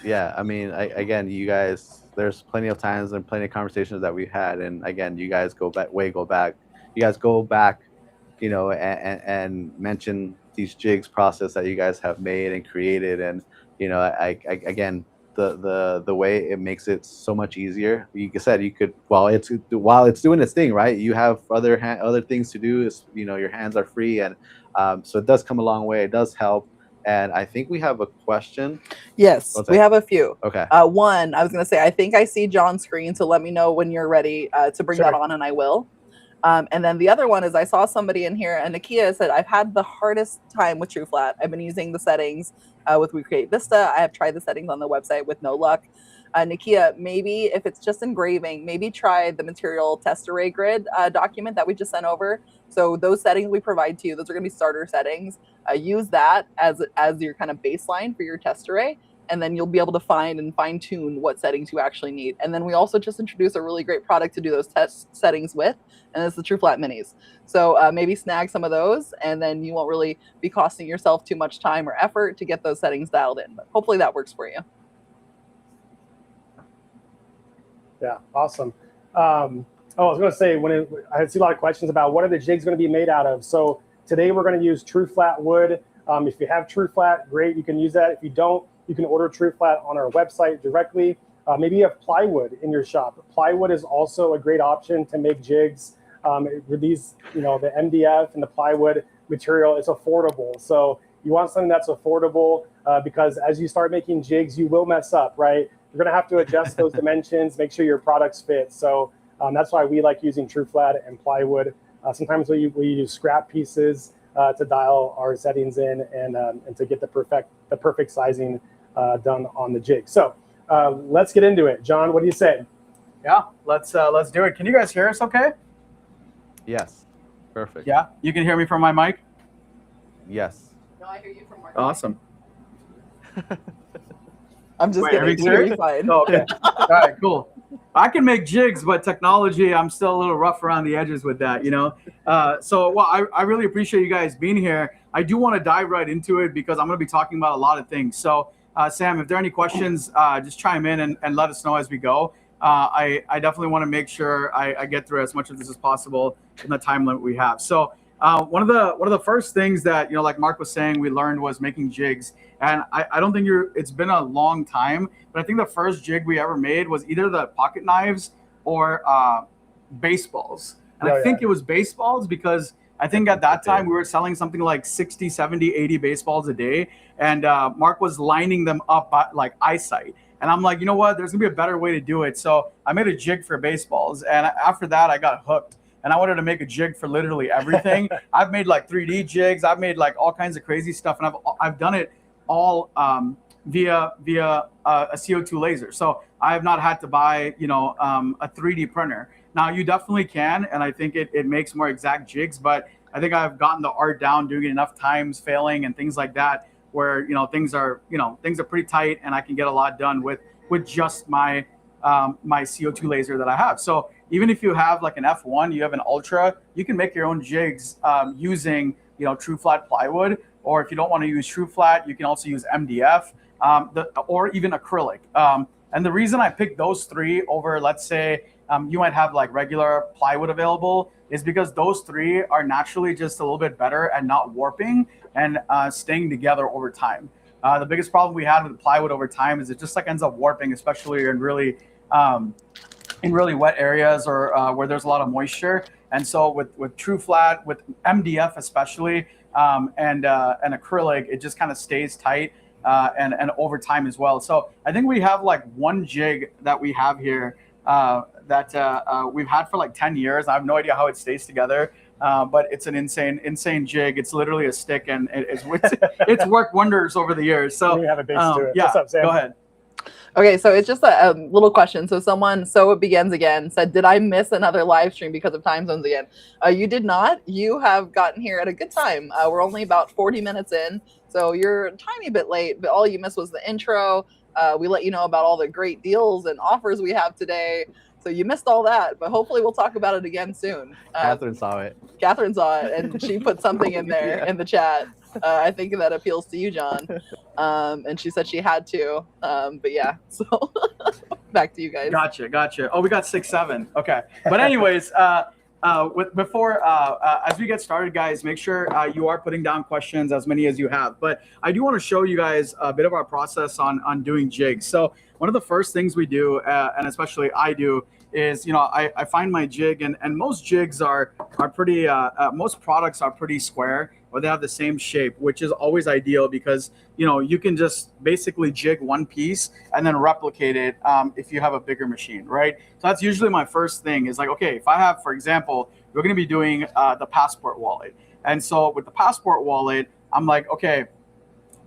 Yeah, I mean, again, you guys, there's plenty of times and plenty of conversations that we've had, and again, you guys go back. You guys go back, you know, and mention these jigs process that you guys have made and created, and you know, again, the way it makes it so much easier. You said you could, while it's doing its thing, right? You have other things to do. Is, you know, your hands are free, and so it does come a long way. It does help. And I think we have a question. Yes, we have a few. Okay. One, I was going to say, I think I see John's screen, so let me know when you're ready to bring that on, and I will. And then the other one is I saw somebody in here, and Nakia said, I've had the hardest time with TruFlat. I've been using the settings with Recreate Vista. I have tried the settings on the website with no luck. Nakia, maybe if it's just engraving, maybe try the material test array grid document that we just sent over. So those settings we provide to you, those are going to be starter settings. Use that as your kind of baseline for your test array, and then you'll be able to find and fine tune what settings you actually need. And then we also just introduced a really great product to do those test settings with, and it's the TruFlat Minis. So maybe snag some of those, and then you won't really be costing yourself too much time or effort to get those settings dialed in. But hopefully that works for you. Yeah, awesome. I was going to say, I see a lot of questions about what are the jigs going to be made out of. So today we're going to use TruFlat wood. If you have TruFlat, great, you can use that. If you don't, you can order TruFlat on our website directly. Maybe you have plywood in your shop. Plywood is also a great option to make jigs. With these, you know, the MDF and the plywood material, it's affordable. So you want something that's affordable because as you start making jigs, you will mess up, right? You're going to have to adjust those dimensions, make sure your products fit. So that's why we like using TruFlat and plywood. Sometimes we use scrap pieces to dial our settings in and to get the perfect sizing done on the jig. So let's get into it. John, what do you say? Yeah, let's do it. Can you guys hear us okay? Yes. Perfect. Yeah, you can hear me from my mic? Yes. No, I hear you from Mark. Awesome. I'm just kidding. You're fine. Oh, okay. All right, cool. I can make jigs, but technology, I'm still a little rough around the edges with that, you know? I really appreciate you guys being here. I do want to dive right into it because I'm going to be talking about a lot of things. So, Sam, if there are any questions, just chime in and let us know as we go. I definitely want to make sure I get through as much of this as possible in the time limit we have. So one of the first things that, you know, like Mark was saying, we learned was making jigs. And I don't think it's been a long time, but I think the first jig we ever made was either the pocket knives or baseballs. And I think it was baseballs because I think at that time we were selling something like 60, 70, 80 baseballs a day. And Mark was lining them up by, like eyesight. And I'm like, you know what, there's gonna be a better way to do it. So I made a jig for baseballs. And after that, I got hooked. And I wanted to make a jig for literally everything. I've made like 3D jigs. I've made like all kinds of crazy stuff. And I've done it all via a CO2 laser. So I have not had to buy, you know, a 3D printer. Now you definitely can, and I think it makes more exact jigs, but I think I've gotten the art down, doing it enough times, failing and things like that, where, you know, things are pretty tight and I can get a lot done with just my my CO2 laser that I have. So even if you have like an F1, you have an Ultra, you can make your own jigs using, you know, TruFlat plywood. Or if you don't want to use TruFlat, you can also use MDF or even acrylic. And the reason I picked those three over, let's say, you might have like regular plywood available, is because those three are naturally just a little bit better at not warping and staying together over time. The biggest problem we had with plywood over time is it just like ends up warping, especially in really wet areas or where there's a lot of moisture. And so with TruFlat, with MDF especially, and acrylic, it just kind of stays tight and over time as well. So I think we have like one jig that we have here that we've had for like 10 years. I have no idea how it stays together, but it's an insane jig. It's literally a stick, and it's worked wonders over the years. So we have a base to it. Yeah, what's up, Sam? Go ahead. Okay, so it's just a little question. So So It Begins Again said, did I miss another live stream because of time zones again? You did not. You have gotten here at a good time. We're only about 40 minutes in, so you're a tiny bit late, but all you missed was the intro. We let you know about all the great deals and offers we have today. So you missed all that, but hopefully we'll talk about it again soon. Catherine saw it. Catherine saw it, and she put something in there in the chat. I think that appeals to you, John. And she said she had to. But yeah, so back to you guys. Gotcha. Oh, we got 6-7. Okay. But anyways, before as we get started, guys, make sure you are putting down questions, as many as you have. But I do want to show you guys a bit of our process on doing jigs. So one of the first things we do, and especially I do, is, you know, I find my jig, and most jigs are pretty, most products are pretty square, or they have the same shape, which is always ideal because, you know, you can just basically jig one piece and then replicate it if you have a bigger machine, right? So that's usually my first thing is like, okay, if I have, for example, we're going to be doing the passport wallet. And so with the passport wallet, I'm like, okay,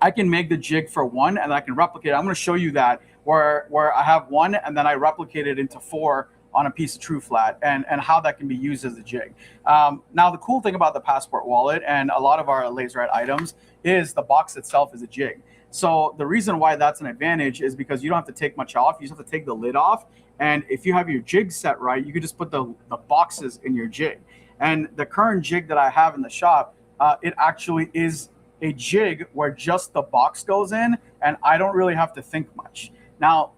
I can make the jig for one and I can replicate it. I'm going to show you that where I have one and then I replicate it into 4 on a piece of TruFlat and how that can be used as a jig. Now, the cool thing about the passport wallet and a lot of our Laserette items is the box itself is a jig. So the reason why that's an advantage is because you don't have to take much off. You just have to take the lid off. And if you have your jig set right, you can just put the boxes in your jig. And the current jig that I have in the shop, it actually is a jig where just the box goes in and I don't really have to think much. Now,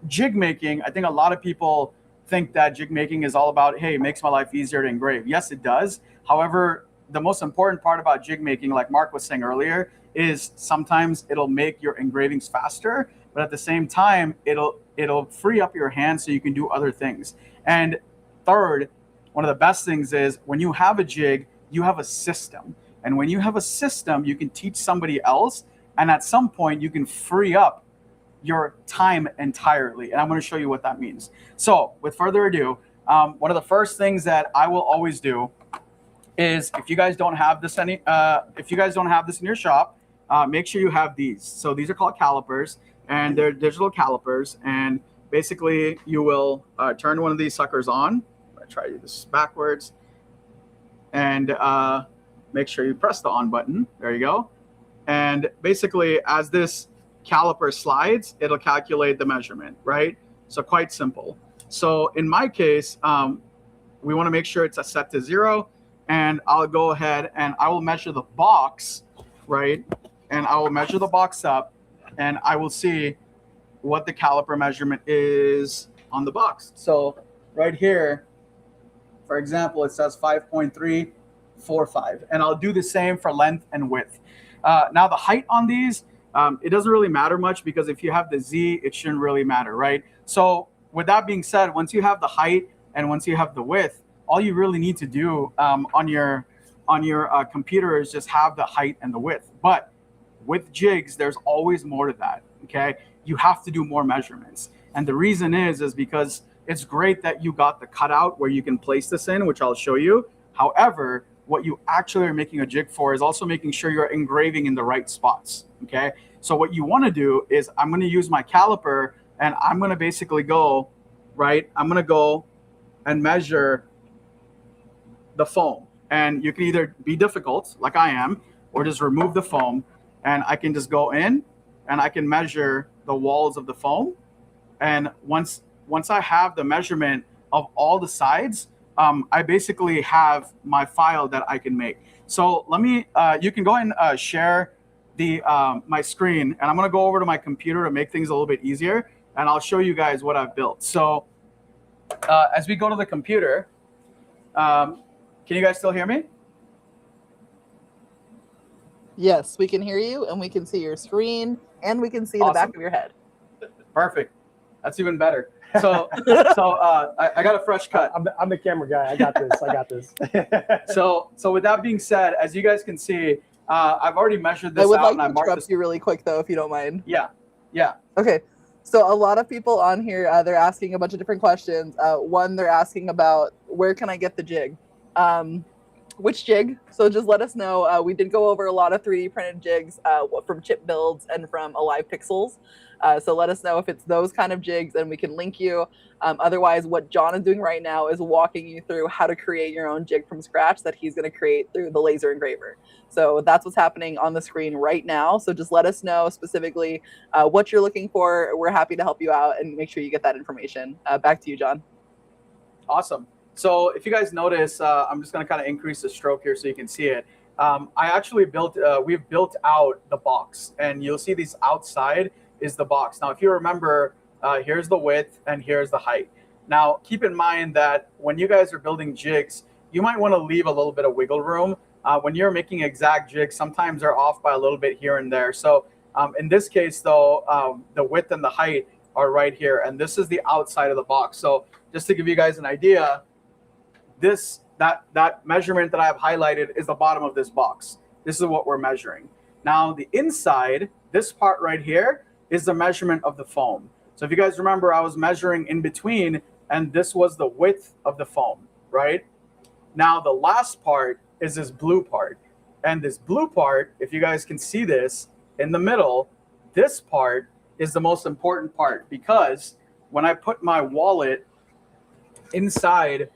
jig making, I think a lot of people think that jig making is all about, hey, it makes my life easier to engrave. Yes, it does. However, the most important part about jig making, like Mark was saying earlier, is sometimes it'll make your engravings faster, but at the same time, it'll free up your hands so you can do other things. And third, one of the best things is when you have a jig, you have a system. And when you have a system, you can teach somebody else. And at some point, you can free up your time entirely. And I'm going to show you what that means. So with further ado, one of the first things that I will always do is if you guys don't have this in your shop, make sure you have these. So these are called calipers and they're digital calipers. And basically you will turn one of these suckers on. I try to do this backwards and make sure you press the on button. There you go. And basically as this caliper slides, it'll calculate the measurement, right? So quite simple. So in my case, we want to make sure it's set to 0, and I'll go ahead and I will measure the box, right? And I will measure the box up and I will see what the caliper measurement is on the box. So right here, for example, it says 5.345, and I'll do the same for length and width. Now the height on these, it doesn't really matter much because if you have the Z, it shouldn't really matter, right? So with that being said, once you have the height and once you have the width, all you really need to do on your computer is just have the height and the width. But with jigs, there's always more to that, okay? You have to do more measurements. And the reason is because it's great that you got the cutout where you can place this in, which I'll show you. However, what you actually are making a jig for is also making sure you're engraving in the right spots, okay? So what you want to do is I'm going to use my caliper and I'm going to basically go, right? I'm going to go and measure the foam. And you can either be difficult, like I am, or just remove the foam. And I can just go in and I can measure the walls of the foam. And once I have the measurement of all the sides, I basically have my file that I can make. So let me, you can go and share my screen, and I'm gonna go over to my computer to make things a little bit easier, and I'll show you guys what I've built. So as we go to the computer, can you guys still hear me? Yes, we can hear you, and we can see your screen, and we can see the back of your head. Perfect. That's even better. So I got a fresh cut. I'm the camera guy. I got this. So with that being said, as you guys can see, I've already measured this out. I would like and to interrupt you really quick, though, if you don't mind. Yeah. Okay. So a lot of people on here, they're asking a bunch of different questions. One, they're asking about where can I get the jig? which jig. So just let us know. We did go over a lot of 3D printed jigs from chip builds and from Alive Pixels. So let us know if it's those kind of jigs and we can link you. Otherwise, what John is doing right now is walking you through how to create your own jig from scratch that he's going to create through the laser engraver. So that's what's happening on the screen right now. So just let us know specifically what you're looking for. We're happy to help you out and make sure you get that information. Back to you, John. Awesome. So if you guys notice, I'm just going to kind of increase the stroke here so you can see it. I actually we've built out the box, and you'll see these outside is the box. Now, if you remember, here's the width and here's the height. Now, keep in mind that when you guys are building jigs, you might want to leave a little bit of wiggle room. When you're making exact jigs, sometimes they're off by a little bit here and there. So in this case, though, the width and the height are right here, and this is the outside of the box. So just to give you guys an idea, that measurement that I have highlighted is the bottom of this box. This is what we're measuring. Now, the inside, this part right here, is the measurement of the foam. So if you guys remember, I was measuring in between, and this was the width of the foam, right? Now, the last part is this blue part. And this blue part, if you guys can see this, in the middle, this part is the most important part, because when I put my wallet inside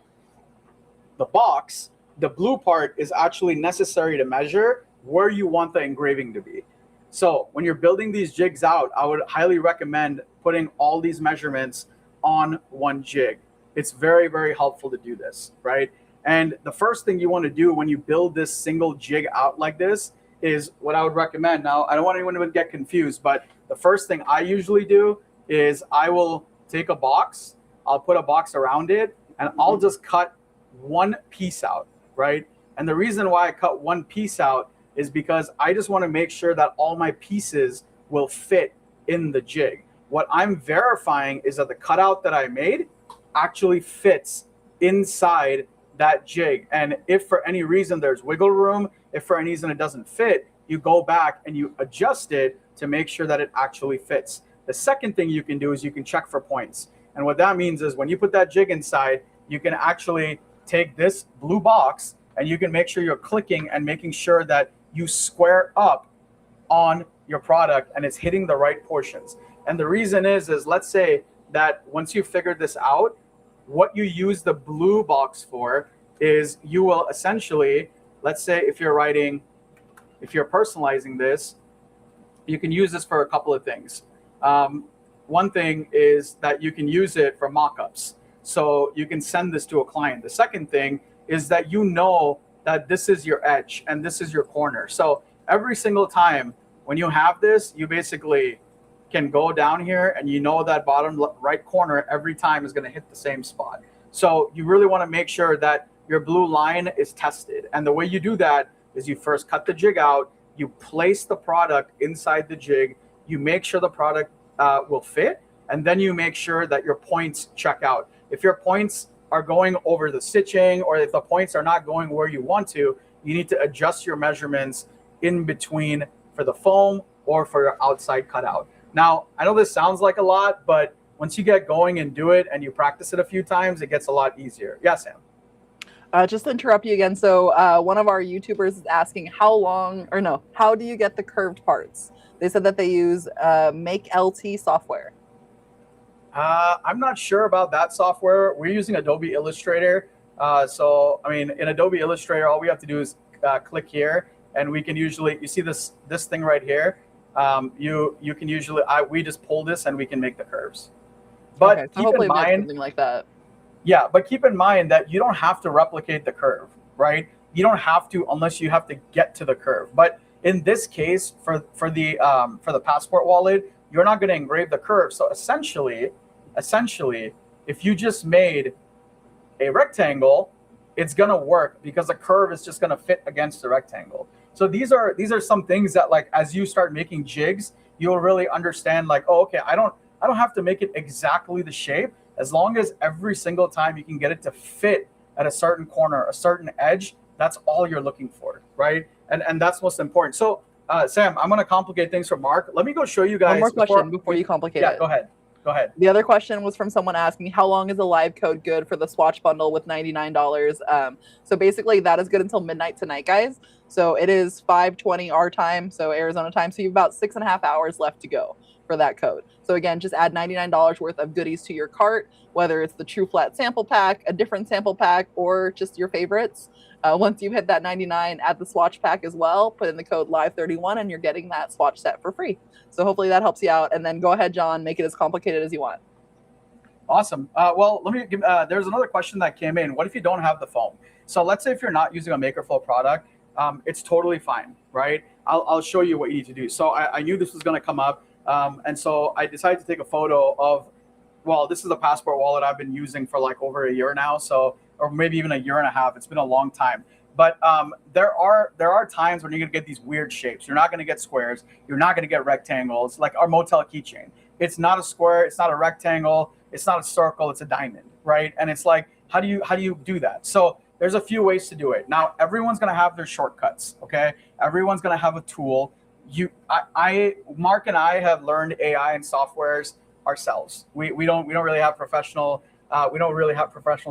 the box, the blue part is actually necessary to measure where you want the engraving to be. So when you're building these jigs out, I would highly recommend putting all these measurements on one jig. It's very, very helpful to do this, right? And the first thing you want to do when you build this single jig out like this is what I would recommend. Now, I don't want anyone to get confused, but the first thing I usually do is I will take a box, I'll put a box around it, and I'll just cut one piece out, right? And the reason why I cut one piece out is because I just want to make sure that all my pieces will fit in the jig. What I'm verifying is that the cutout that I made actually fits inside that jig. And if for any reason there's wiggle room, if for any reason it doesn't fit, you go back and you adjust it to make sure that it actually fits. The second thing you can do is you can check for points. And what that means is when you put that jig inside, you can actually take this blue box and you can make sure you're clicking and making sure that you square up on your product and it's hitting the right portions. And the reason is let's say that once you figured this out, what you use the blue box for is you will essentially, let's say if you're personalizing this, you can use this for a couple of things. One thing is that you can use it for mock-ups. So you can send this to a client. The second thing is that you know that this is your edge and this is your corner. So every single time when you have this, you basically can go down here and you know that bottom right corner every time is going to hit the same spot. So you really want to make sure that your blue line is tested. And the way you do that is you first cut the jig out, you place the product inside the jig, you make sure the product will fit, and then you make sure that your points check out. If your points are going over the stitching, or if the points are not going where you want to, you need to adjust your measurements in between for the foam or for your outside cutout. Now, I know this sounds like a lot, but once you get going and do it and you practice it a few times, it gets a lot easier. Yeah, Sam. Just to interrupt you again. So one of our YouTubers is asking how do you get the curved parts? They said that they use MakeLT software. I'm not sure about that software. We're using Adobe Illustrator. So, I mean, in Adobe Illustrator, all we have to do is click here, and we can usually, you see this thing right here? You can usually, we just pull this and we can make the curves. But okay, so keep in mind, something like that. Yeah, but keep in mind that you don't have to replicate the curve, right? You don't have to unless you have to get to the curve. But in this case, for the passport wallet, you're not going to engrave the curve. So essentially, if you just made a rectangle, it's going to work because the curve is just going to fit against the rectangle. So these are some things that, like, as you start making jigs, you'll really understand, like, oh, okay, I don't have to make it exactly the shape. As long as every single time you can get it to fit at a certain corner, a certain edge, that's all you're looking for, right? And that's most important. So Sam, I'm going to complicate things for Mark. Let me go show you guys. One more question before you complicate it. Yeah, go ahead. Go ahead. The other question was from someone asking, how long is a live code good for the swatch bundle with $99? So basically that is good until midnight tonight, guys. So it is 5:20 our time, so Arizona time. So you have about 6.5 hours left to go for that code. So again, just add $99 worth of goodies to your cart, whether it's the TruFlat sample pack, a different sample pack, or just your favorites. Once you hit that 99, add the swatch pack as well, put in the code live31 and you're getting that swatch set for free. So hopefully that helps you out. And then go ahead, John, make it as complicated as you want. Awesome. Well, let me give, there's another question that came in. What if you don't have the phone? So let's say if you're not using a MakerFlo product, it's totally fine, right? I'll show you what you need to do. So I knew this was going to come up. And so I decided to take a photo of, well, this is a passport wallet I've been using for like over a year now. So, or maybe even a year and a half. It's been a long time. But there are times when you're going to get these weird shapes. You're not going to get squares. You're not going to get rectangles, like our motel keychain. It's not a square. It's not a rectangle. It's not a circle. It's a diamond, right? And it's like, how do you do that? So there's a few ways to do it. Now, everyone's going to have their shortcuts, okay? Everyone's going to have a tool. Mark and I have learned AI and softwares ourselves. We don't really have professional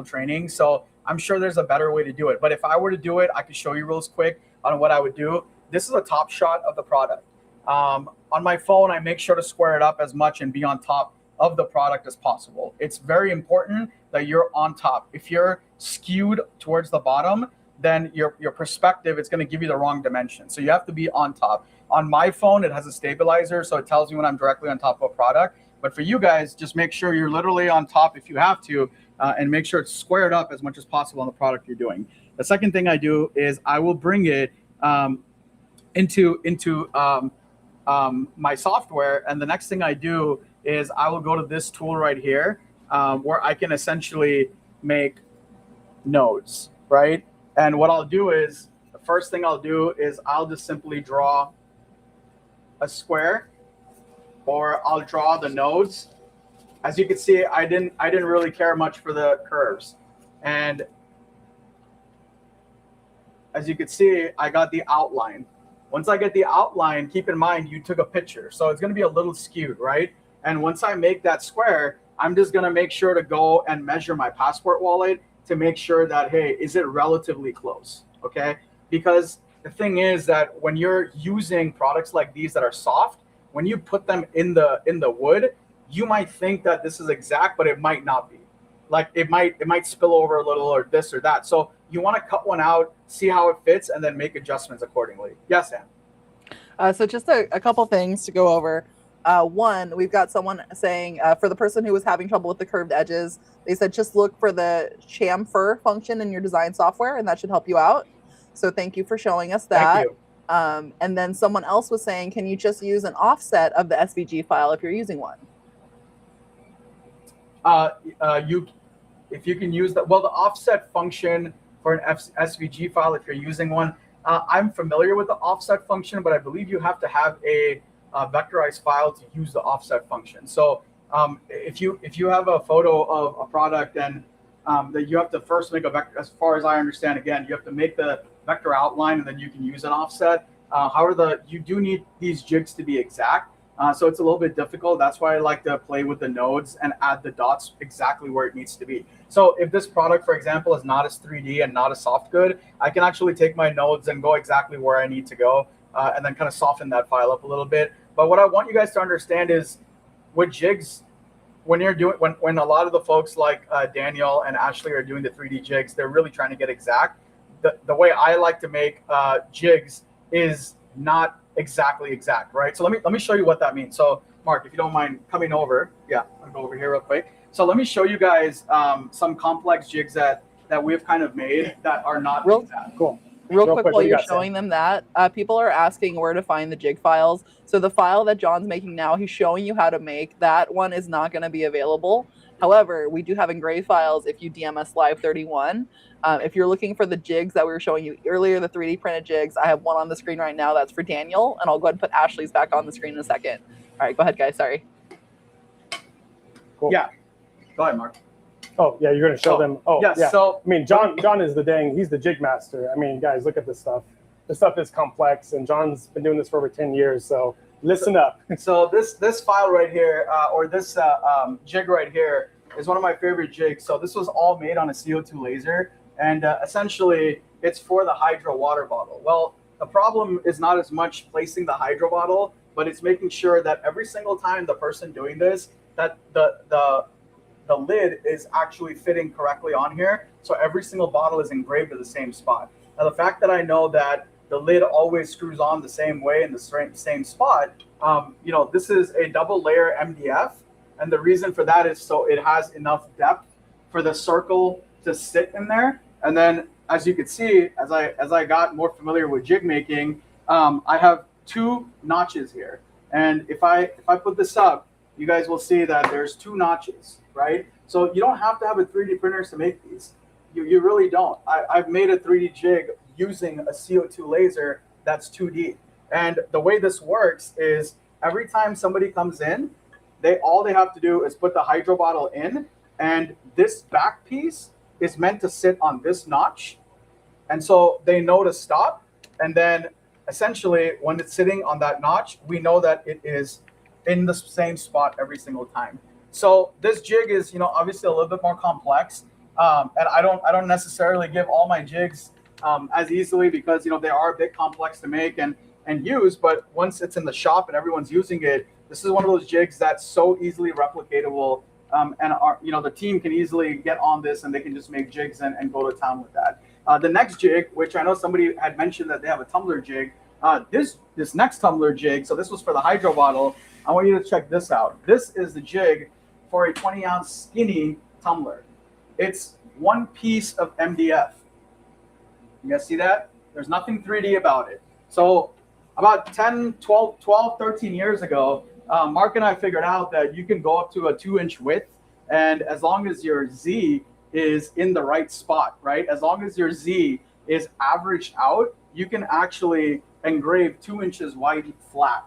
training. So I'm sure there's a better way to do it. But if I were to do it, I could show you real quick on what I would do. This is a top shot of the product. On my phone, I make sure to square it up as much and be on top of the product as possible. It's very important that you're on top. If you're skewed towards the bottom, then your perspective is going to give you the wrong dimension. So you have to be on top. On my phone, it has a stabilizer, so it tells me when I'm directly on top of a product. But for you guys, just make sure you're literally on top if you have to, and make sure it's squared up as much as possible on the product you're doing. The second thing I do is I will bring it into my software, and the next thing I do is I will go to this tool right here, where I can essentially make nodes, right? And what I'll do is, the first thing I'll do is I'll just simply draw a square, or I'll draw the nodes. As you can see, I didn't really care much for the curves. And as you can see, I got the outline. Once I get the outline, keep in mind you took a picture, so it's going to be a little skewed, right? And once I make that square, I'm just going to make sure to go and measure my passport wallet to make sure that, hey, is it relatively close, okay? Because the thing is that when you're using products like these that are soft, when you put them in the wood, you might think that this is exact, but it might not be. Like it might spill over a little or this or that. So you want to cut one out, see how it fits, and then make adjustments accordingly. Yes, Sam? So just a couple things to go over. One, we've got someone saying, for the person who was having trouble with the curved edges, they said just look for the chamfer function in your design software, and that should help you out. So thank you for showing us that. Thank you. And then someone else was saying, can you just use an offset of the SVG file if you're using one? If you can use that, well, the offset function for an SVG file, if you're using one, I'm familiar with the offset function, but I believe you have to have a vectorized file to use the offset function. So if you have a photo of a product, then that you have to first make a vector, as far as I understand, again, you have to make the vector outline and then you can use an offset. However, you do need these jigs to be exact. So it's a little bit difficult. That's why I like to play with the nodes and add the dots exactly where it needs to be. So if this product, for example, is not as 3D and not as soft good, I can actually take my nodes and go exactly where I need to go, and then kind of soften that file up a little bit. But what I want you guys to understand is with jigs, when a lot of the folks like Daniel and Ashley are doing the 3D jigs, they're really trying to get exact. The way I like to make jigs is not exactly exact, right? So let me show you what that means. So Mark, if you don't mind coming over, yeah, I'll go over here real quick. So let me show you guys some complex jigs that we've kind of made that are not exact. Cool. Real quick while you're showing them that, people are asking where to find the jig files. So the file that John's making now, he's showing you how to make. That one is not going to be available. However, we do have engraved files if you DM us live31. If you're looking for the jigs that we were showing you earlier, the 3D printed jigs, I have one on the screen right now that's for Daniel, and I'll go ahead and put Ashley's back on the screen in a second. All right, go ahead, guys. Sorry. Cool. Yeah. Go ahead, Mark. Oh, yeah, you're going to show them. Oh, yes, yeah. So, I mean, John is he's the jig master. I mean, guys, look at this stuff. This stuff is complex, and John's been doing this for over 10 years. So Listen up. So this file right here, or this jig right here, is one of my favorite jigs. So this was all made on a CO2 laser, and essentially it's for the hydro water bottle. Well, the problem is not as much placing the hydro bottle, but it's making sure that every single time the person doing this, that the lid is actually fitting correctly on here. So every single bottle is engraved to the same spot. Now, the fact that I know that the lid always screws on the same way in the same spot, you know, this is a double layer MDF. And the reason for that is so it has enough depth for the circle to sit in there. And then, as you can see, as I got more familiar with jig making, I have 2 notches here. And if I put this up, you guys will see that there's 2 notches, right? So you don't have to have a 3D printer to make these. You really don't. I've made a 3D jig using a CO2 laser that's 2D. And the way this works is every time somebody comes in, all they have to do is put the hydro bottle in, and this back piece is meant to sit on this notch. And so they know to stop. And then essentially when it's sitting on that notch, we know that it is in the same spot every single time. So this jig is, you know, obviously a little bit more complex. And I don't necessarily give all my jigs as easily because, you know, they are a bit complex to make and use. But once it's in the shop and everyone's using it, this is one of those jigs that's so easily replicatable. And you know, the team can easily get on this and they can just make jigs and go to town with that. The next jig, which I know somebody had mentioned that they have a tumbler jig. This next tumbler jig, so this was for the hydro bottle. I want you to check this out. This is the jig for a 20-ounce skinny tumbler. It's 1 piece of MDF. You guys see that? There's nothing 3D about it. So about 12, 13 years ago, Mark and I figured out that you can go up to a 2-inch width, and as long as your Z is in the right spot, right? As long as your Z is averaged out, you can actually engrave 2 inches wide flat.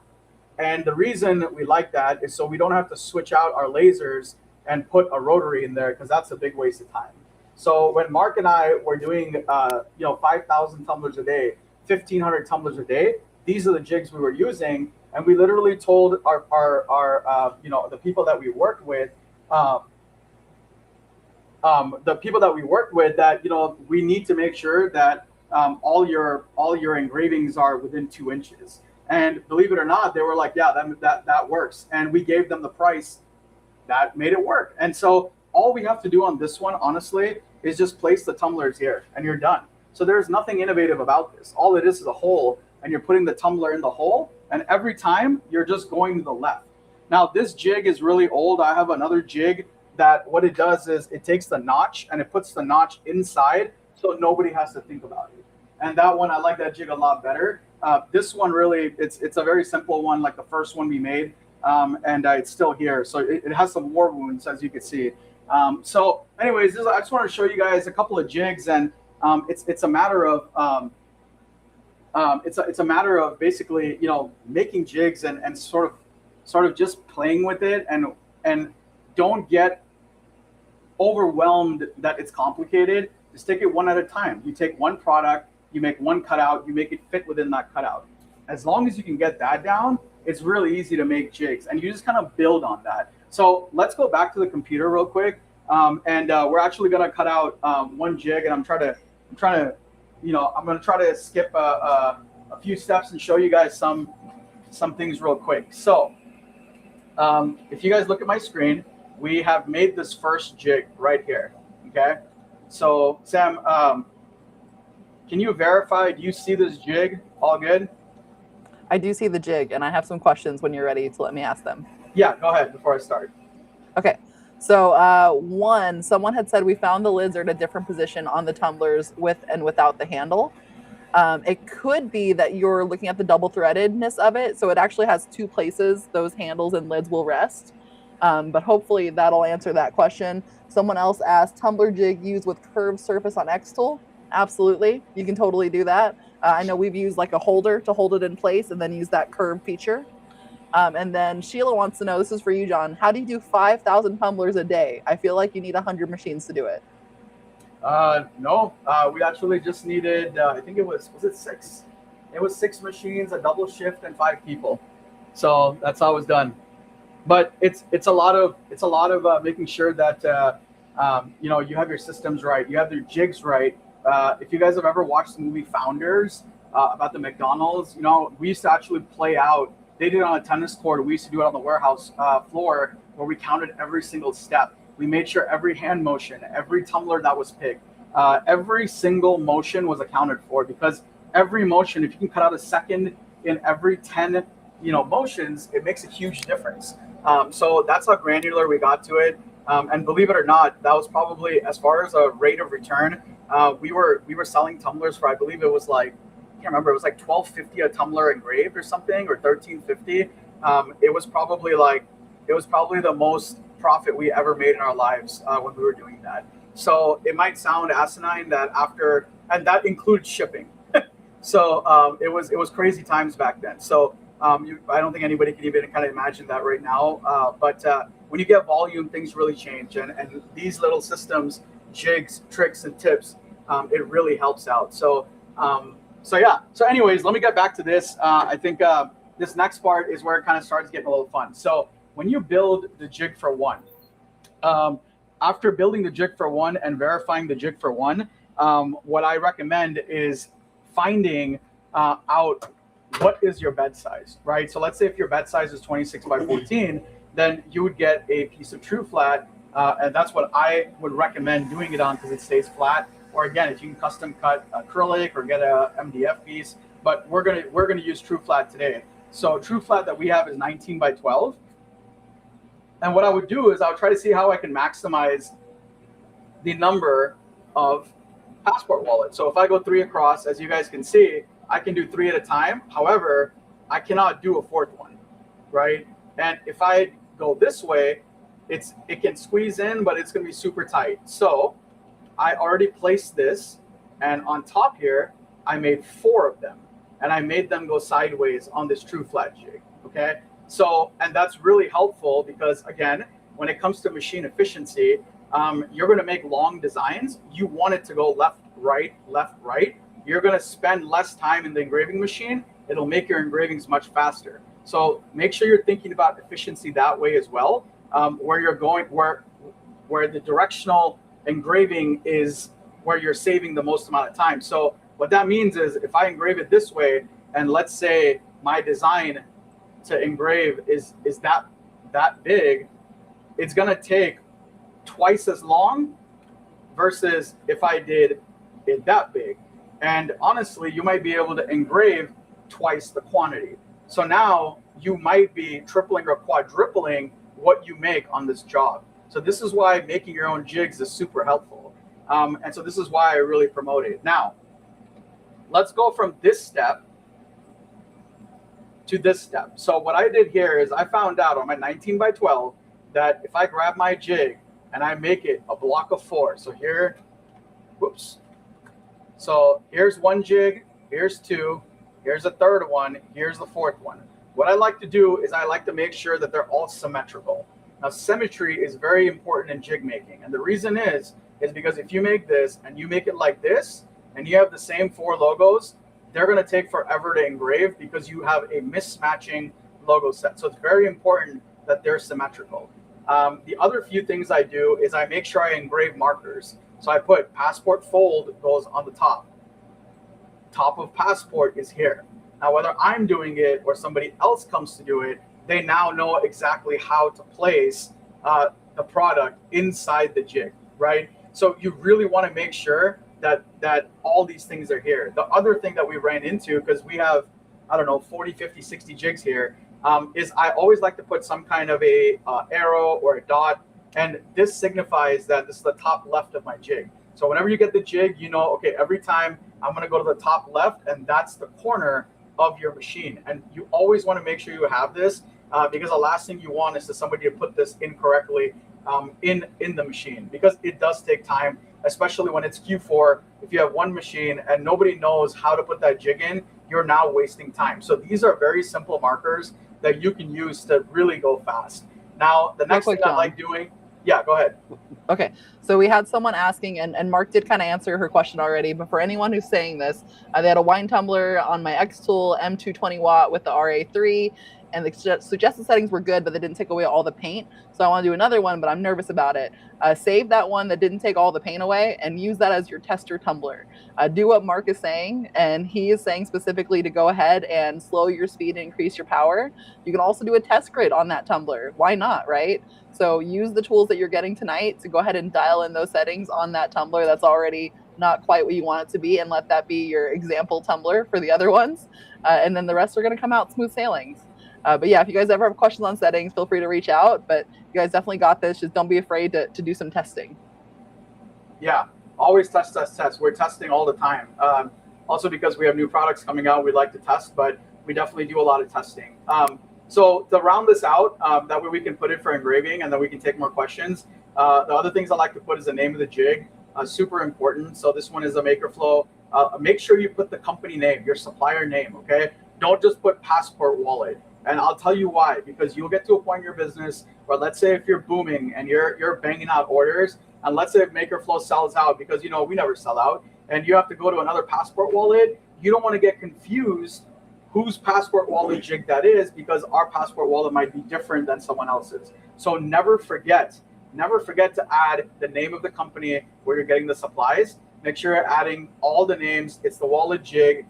And the reason we like that is so we don't have to switch out our lasers and put a rotary in there, because that's a big waste of time. So when Mark and I were doing, you know, 5,000 tumblers a day, 1,500 tumblers a day, these are the jigs we were using. And we literally told our you know, the people that we worked with, that, you know, we need to make sure that all your engravings are within 2 inches. And believe it or not, they were like, yeah, that works. And we gave them the price that made it work. And so all we have to do on this one, honestly, is just place the tumblers here and you're done. So there's nothing innovative about this. All it is a hole, and you're putting the tumbler in the hole, and every time you're just going to the left. Now this jig is really old. I have another jig that what it does is it takes the notch and it puts the notch inside so nobody has to think about it. And that one, I like that jig a lot better. This one really, it's a very simple one, like the first one we made, and it's still here. So it has some war wounds, as you can see. So anyways, I just want to show you guys a couple of jigs, and it's a matter of it's a matter of basically, you know, making jigs and sort of just playing with it, and don't get overwhelmed that it's complicated. Just take it one at a time. You take one product, you make one cutout, you make it fit within that cutout. As long as you can get that down, it's really easy to make jigs, and you just kind of build on that. So let's go back to the computer real quick, and we're actually gonna cut out one jig, and I'm trying to, you know, I'm gonna try to skip a few steps and show you guys some things real quick. So if you guys look at my screen, we have made this first jig right here. Okay, so Sam, can you verify? Do you see this jig? All good? I do see the jig, and I have some questions when you're ready to let me ask them. Yeah, go ahead before I start. Okay. So someone had said we found the lids are at a different position on the tumblers with and without the handle. It could be that you're looking at the double threadedness of it. So it actually has 2 places those handles and lids will rest. But hopefully that'll answer that question. Someone else asked, tumbler jig used with curved surface on X tool? Absolutely. You can totally do that. I know we've used like a holder to hold it in place and then use that curve feature. And then Sheila wants to know, this is for you, John. How do you do 5,000 tumblers a day? I feel like you need 100 machines to do it. No, we actually just needed, I think it was it 6? It was 6 machines, a double shift, and 5 people. So that's how it was done. But it's a lot of making sure that you know, you have your systems right, you have your jigs right. If you guys have ever watched the movie Founders about the McDonald's, you know, we used to actually play out. They did it on a tennis court. We used to do it on the warehouse floor where we counted every single step. We made sure every hand motion, every tumbler that was picked, every single motion was accounted for, because every motion, if you can cut out a second in every 10, you know, motions, it makes a huge difference. So that's how granular we got to it. And believe it or not, that was probably, as far as a rate of return, we were selling tumblers for, I believe it was like, I can't remember, it was like $12.50 a tumbler engraved or something, or $13.50. It was probably the most profit we ever made in our lives when we were doing that. So it might sound asinine that after, and that includes shipping. So it was crazy times back then. So I don't think anybody can even kind of imagine that right now. But when you get volume, things really change. And these little systems, jigs, tricks, and tips, it really helps out. So yeah. So anyways, let me get back to this. I think this next part is where it kind of starts getting a little fun. So when you build the jig for one, after building the jig for one and verifying the jig for one, what I recommend is finding out what is your bed size, right? So let's say if your bed size is 26 by 14, then you would get a piece of TruFlat, and that's what I would recommend doing it on, because it stays flat. Or again, if you can custom cut acrylic or get a MDF piece, but we're gonna use TruFlat today. So TruFlat that we have is 19 by 12. And what I would do is I would try to see how I can maximize the number of passport wallets. So if I go 3 across, as you guys can see, I can do 3 at a time. However, I cannot do a 4th one, right? And if I go this way, it can squeeze in, but it's gonna be super tight. So I already placed this, and on top here, I made 4 of them, and I made them go sideways on this TruFlat jig, okay? So, and that's really helpful because, again, when it comes to machine efficiency, you're gonna make long designs. You want it to go left, right, left, right. You're gonna spend less time in the engraving machine. It'll make your engravings much faster. So make sure you're thinking about efficiency that way as well, where you're going, where the directional engraving is where you're saving the most amount of time. So what that means is if I engrave it this way, and let's say my design to engrave is that big, it's gonna take twice as long versus if I did it that big. And honestly, you might be able to engrave twice the quantity. So now you might be tripling or quadrupling what you make on this job. So this is why making your own jigs is super helpful. And so this is why I really promote it. Now, let's go from this step to this step. So what I did here is I found out on my 19 by 12 that if I grab my jig and I make it a block of 4, so here, whoops. So here's 1 jig, here's 2, here's a 3rd one, here's the 4th one. What I like to do is I like to make sure that they're all symmetrical. Now, symmetry is very important in jig making. And the reason is because if you make this and you make it like this, and you have the same 4 logos, they're gonna take forever to engrave because you have a mismatching logo set. So it's very important that they're symmetrical. The other few things I do is I make sure I engrave markers. So I put passport fold goes on the top. Top of passport is here. Now, whether I'm doing it or somebody else comes to do it, they now know exactly how to place the product inside the jig, right? So you really want to make sure that all these things are here. The other thing that we ran into, because we have, I don't know, 40, 50, 60 jigs here, is I always like to put some kind of a arrow or a dot, and this signifies that this is the top left of my jig. So whenever you get the jig, you know, okay, every time I'm gonna go to the top left, and that's the corner of your machine. And you always want to make sure you have this because the last thing you want is for somebody to put this incorrectly in the machine, because it does take time, especially when it's Q4. If you have one machine and nobody knows how to put that jig in, you're now wasting time. So these are very simple markers that you can use to really go fast. Now, the next thing I like doing, yeah, go ahead. Okay, so we had someone asking, and Mark did kind of answer her question already, but for anyone who's saying this, they had a wine tumbler on my X Tool M220 watt with the RA3. and the suggested settings were good, but they didn't take away all the paint. So I want to do another one, but I'm nervous about it. Save that one that didn't take all the paint away and use that as your tester tumbler. Do what Marc is saying, and he is saying specifically to go ahead and slow your speed and increase your power. You can also do a test grid on that tumbler. Why not, right? So use the tools that you're getting tonight to go ahead and dial in those settings on that tumbler that's already not quite what you want it to be, and let that be your example tumbler for the other ones. And then the rest are going to come out smooth sailings. But yeah, if you guys ever have questions on settings, feel free to reach out. But you guys definitely got this. Just don't be afraid to do some testing. Yeah, always test. We're testing all the time. Also, because we have new products coming out, we like to test, but we definitely do a lot of testing. So to round this out, that way we can put it for engraving, and then we can take more questions. The other things I like to put is the name of the jig. Super important. So this one is a MakerFlo. Make sure you put the company name, your supplier name, okay? Don't just put Passport Wallet. And I'll tell you why, because you'll get to a point in your business where, let's say if you're booming and you're banging out orders, and let's say if MakerFlo sells out, because you know we never sell out, and you have to go to another Passport Wallet, you don't want to get confused whose Passport Wallet jig that is, because our Passport Wallet might be different than someone else's. So never forget to add the name of the company where you're getting the supplies. Make sure you're adding all the names. It's the wallet jig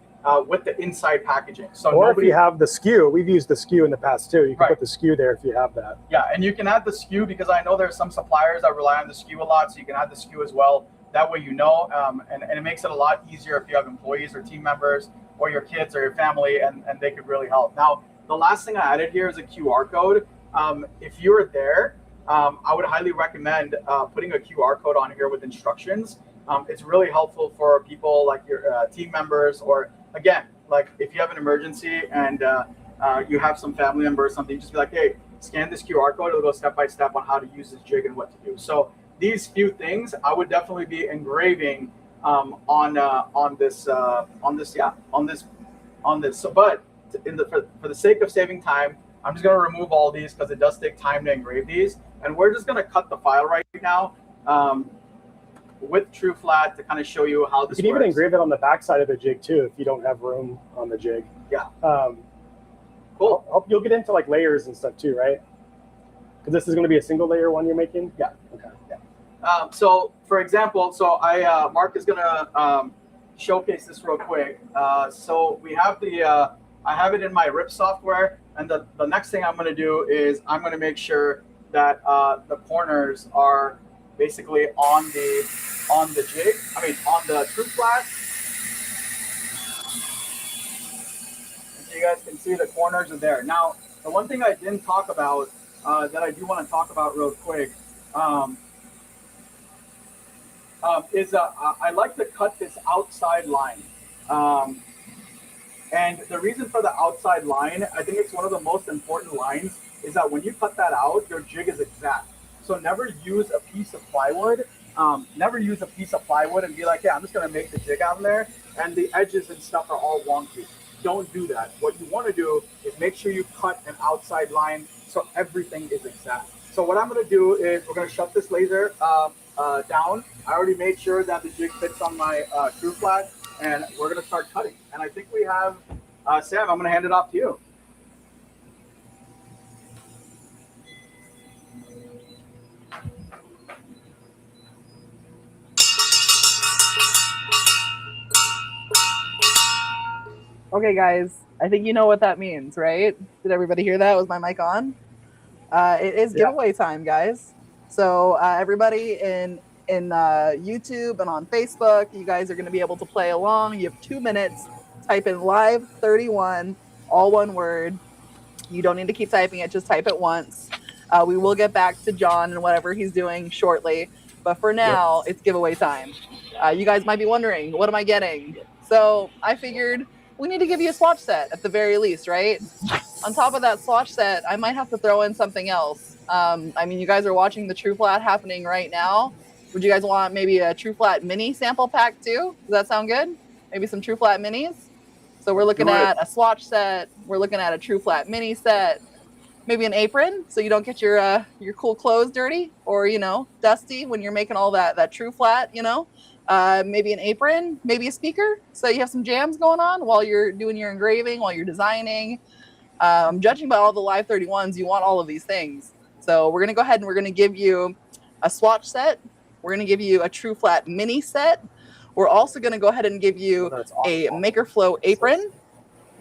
with the inside packaging. So or if you have the SKU, we've used the SKU in the past too. You can put the SKU there if you have that. Yeah, and you can add the SKU, because I know there's some suppliers that rely on the SKU a lot, so you can add the SKU as well. That way you know, and it makes it a lot easier if you have employees or team members or your kids or your family, and they could really help. Now, the last thing I added here is a QR code. If you're there, I would highly recommend putting a QR code on here with instructions. It's really helpful for people like your team members, or again, like if you have an emergency and you have some family member or something, just be like, hey, scan this QR code. It'll go step by step on how to use this jig and what to do. So these few things, I would definitely be engraving on this. So, but for the sake of saving time, I'm just going to remove all these because it does take time to engrave these, and we're just going to cut the file right now with TruFlat to kind of show you how this works. You can even engrave it on the back side of the jig too if you don't have room on the jig. Yeah. Cool. Hope you'll get into like layers and stuff too, right? Because this is going to be a single layer one you're making. Yeah. Okay. Yeah. So for example, Marc is going to showcase this real quick. So we have I have it in my RIP software, and the next thing I'm going to do is I'm going to make sure that the corners are basically on the jig. I mean, on the TruFlat. So you guys can see the corners are there. Now, the one thing I didn't talk about that I do want to talk about real quick is I like to cut this outside line. And the reason for the outside line, I think it's one of the most important lines, is that when you cut that out, your jig is exact. So never use a piece of plywood. Never use a piece of plywood and be like, yeah, I'm just going to make the jig out there, and the edges and stuff are all wonky. Don't do that. What you want to do is make sure you cut an outside line so everything is exact. So what I'm going to do is we're going to shut this laser down. I already made sure that the jig fits on my TruFlat, and we're going to start cutting. And I think we have, Sam, I'm going to hand it off to you. Okay, guys, I think you know what that means, right? Did everybody hear that? Was my mic on? It is giveaway time, guys. So everybody in YouTube and on Facebook, you guys are going to be able to play along. You have 2 minutes. Type in live 31, all one word. You don't need to keep typing it. Just type it once. We will get back to John and whatever he's doing shortly. But for now, It's giveaway time. You guys might be wondering, what am I getting? So I figured we need to give you a swatch set at the very least, right? On top of that swatch set, I might have to throw in something else. I mean, you guys are watching the TruFlat happening right now. Would you guys want maybe a TruFlat mini sample pack too? Does that sound good? Maybe some TruFlat minis? So we're looking at a swatch set. We're looking at a TruFlat mini set. Maybe an apron so you don't get your cool clothes dirty or, dusty when you're making all that TruFlat, maybe an apron, maybe a speaker. So you have some jams going on while you're doing your engraving, while you're designing. Judging by all the Live 31s, you want all of these things. So we're going to go ahead and we're going to give you a swatch set. We're going to give you a TruFlat mini set. We're also going to go ahead and give you a MakerFlo apron.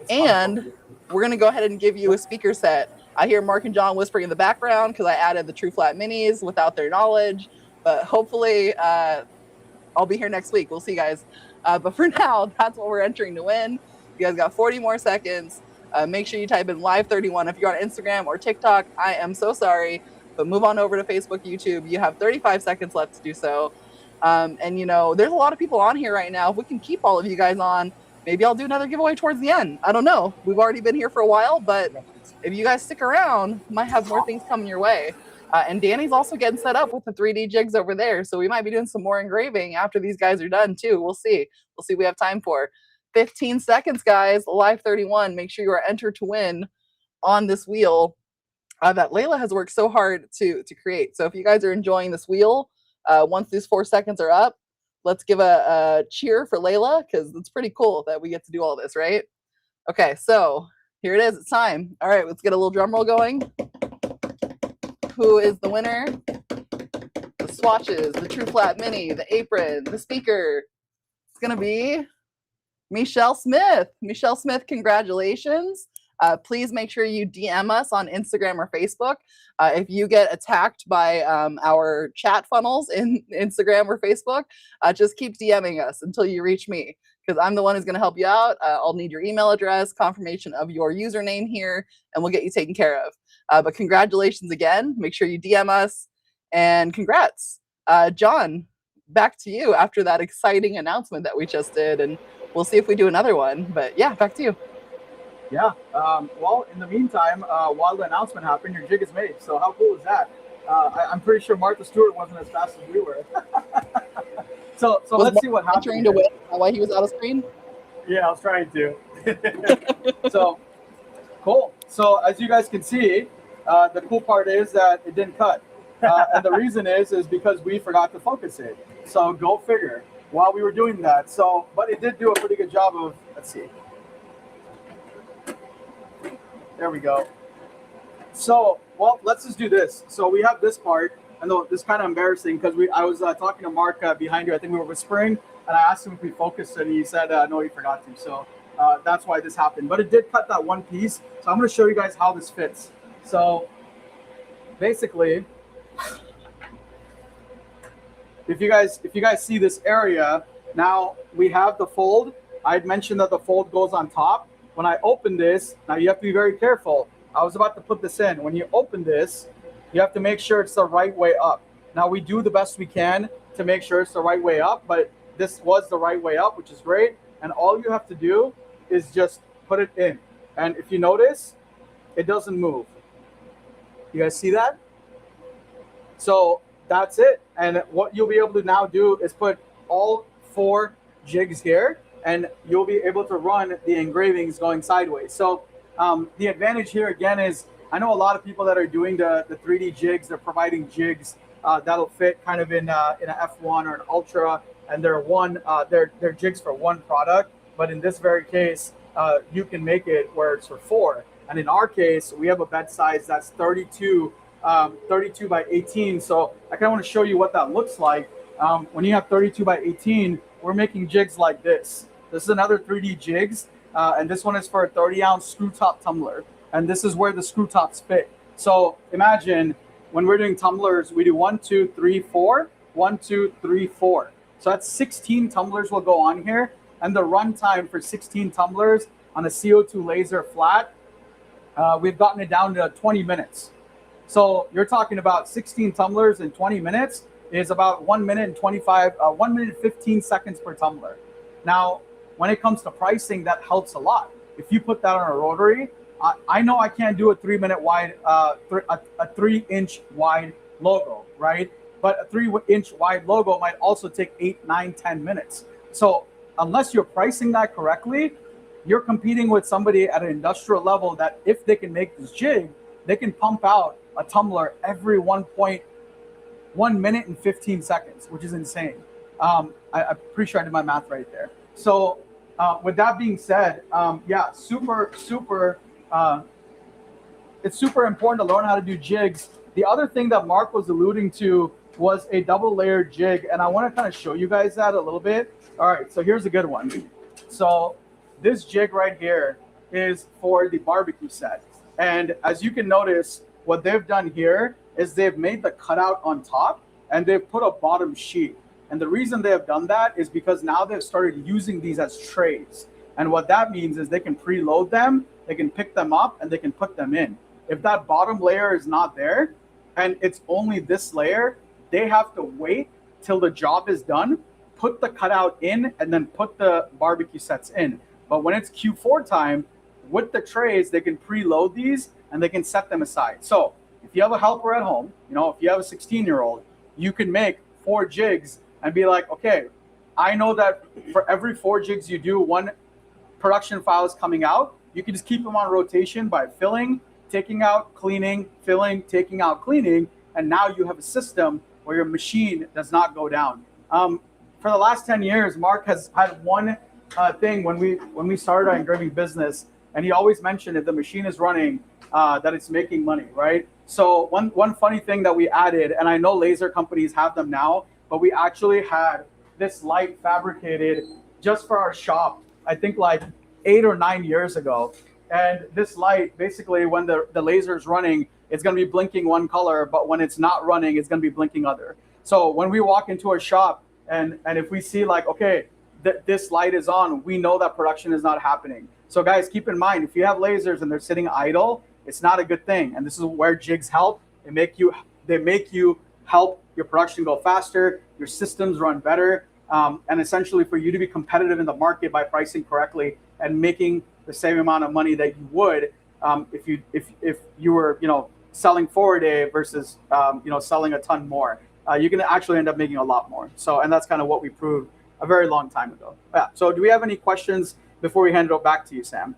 And we're going to go ahead and give you a speaker set. I hear Mark and John whispering in the background because I added the TruFlat minis without their knowledge. But hopefully I'll be here next week. We'll see, guys. But for now, that's what we're entering to win. You guys got 40 more seconds. Make sure you type in Live 31. If you're on Instagram or TikTok, I am so sorry. But move on over to Facebook, YouTube. You have 35 seconds left to do so. And, you know, there's a lot of people on here right now. If we can keep all of you guys on, maybe I'll do another giveaway towards the end. I don't know. We've already been here for a while, but if you guys stick around, might have more things coming your way. And Danny's also getting set up with the 3D jigs over there. So we might be doing some more engraving after these guys are done too. We'll see. We'll see what we have time for. 15 seconds, guys. Live 31. Make sure you are entered to win on this wheel that Layla has worked so hard to create. So if you guys are enjoying this wheel, once these 4 seconds are up, let's give a cheer for Layla, because it's pretty cool that we get to do all this, right? Okay, so here it is. It's time. All right, let's get a little drum roll going. Who is the winner? The swatches, the TruFlat mini, the apron, the speaker. It's going to be Michelle Smith. Michelle Smith, congratulations. Please make sure you DM us on Instagram or Facebook. If you get attacked by our chat funnels in Instagram or Facebook, just keep DMing us until you reach me, because I'm the one who's going to help you out. I'll need your email address, confirmation of your username here, and we'll get you taken care of. But congratulations again. Make sure you DM us, and congrats. John, back to you after that exciting announcement that we just did, and we'll see if we do another one. But yeah, back to you. Yeah. Well, in the meantime, while the announcement happened, your jig is made. So how cool is that? I'm pretty sure Martha Stewart wasn't as fast as we were. so let's see what happened. Trying to win while he was out of screen? Yeah, I was trying to. So cool. So as you guys can see, the cool part is that it didn't cut. And the reason is because we forgot to focus it. So go figure while we were doing that. So, but it did do a pretty good job of, let's see. There we go. So, well, let's just do this. So we have this part. I know this is kind of embarrassing because I was talking to Mark behind you. I think we were whispering, and I asked him if we focused, and he said no, he forgot to. So that's why this happened. But it did cut that one piece. So I'm going to show you guys how this fits. So basically, if you guys see this area, now we have the fold. I'd mentioned that the fold goes on top. When I open this, now you have to be very careful. I was about to put this in. When you open this, you have to make sure it's the right way up. Now we do the best we can to make sure it's the right way up, but this was the right way up, which is great. And all you have to do is just put it in. And if you notice, it doesn't move. You guys see that? So that's it. And what you'll be able to now do is put all 4 jigs here, and you'll be able to run the engravings going sideways. So the advantage here again is, I know a lot of people that are doing the 3D jigs, they're providing jigs that'll fit kind of in an F1 or an Ultra, and they're jigs for one product. But in this very case, you can make it where it's for 4. And in our case, we have a bed size that's 32 by 18. So I kind of want to show you what that looks like. When you have 32 by 18, we're making jigs like this. This is another 3D jigs, and this one is for a 30-ounce screw top tumbler. And this is where the screw tops fit. So imagine when we're doing tumblers, we do 1, 2, 3, 4, 1, 2, 3, 4. So that's 16 tumblers will go on here. And the run time for 16 tumblers on a CO2 laser flat, we've gotten it down to 20 minutes. So you're talking about 16 tumblers in 20 minutes is about 1 minute and 1 minute 15 seconds per tumbler. Now, when it comes to pricing, that helps a lot. If you put that on a rotary, I know I can't do a 3-minute wide, a 3-inch wide logo, right? But a 3-inch wide logo might also take 8, 9, 10 minutes. So unless you're pricing that correctly, you're competing with somebody at an industrial level that if they can make this jig, they can pump out a tumbler every 1 minute and 15 seconds, which is insane. I'm pretty sure I did my math right there. So with that being said, yeah, super it's super important to learn how to do jigs. The other thing that Mark was alluding to was a double layered jig, and I want to kind of show you guys that a little bit. All right, so here's a good one. So this jig right here is for the barbecue set. And as you can notice, what they've done here is they've made the cutout on top and they've put a bottom sheet. And the reason they have done that is because now they've started using these as trays. And what that means is they can preload them, they can pick them up, and they can put them in. If that bottom layer is not there and it's only this layer, they have to wait till the job is done, put the cutout in, and then put the barbecue sets in. But when it's Q4 time, with the trays, they can preload these and they can set them aside. So if you have a helper at home, you know, if you have a 16-year-old, you can make 4 jigs and be like, okay, I know that for every 4 jigs you do, 1 production file is coming out. You can just keep them on rotation by filling, taking out, cleaning, filling, taking out, cleaning, and now you have a system where your machine does not go down. For the last 10 years, Mark has had one thing when we started our engraving business, and he always mentioned if the machine is running, that it's making money, right? So one funny thing that we added, and I know laser companies have them now, but we actually had this light fabricated just for our shop, I think like 8 or 9 years ago. And this light, basically when the laser is running, it's going to be blinking one color, but when it's not running, it's going to be blinking other. So when we walk into a shop and if we see like, okay, this light is on, we know that production is not happening. So guys, keep in mind, if you have lasers and they're sitting idle, it's not a good thing. And this is where jigs help. They make you help your production go faster, your systems run better, and essentially for you to be competitive in the market by pricing correctly and making the same amount of money that you would if you were, you know, selling 4 a day versus you know, selling a ton more. You can actually end up making a lot more. So, and that's kind of what we proved a very long time ago. Yeah. So do we have any questions before we hand it back to you, Sam?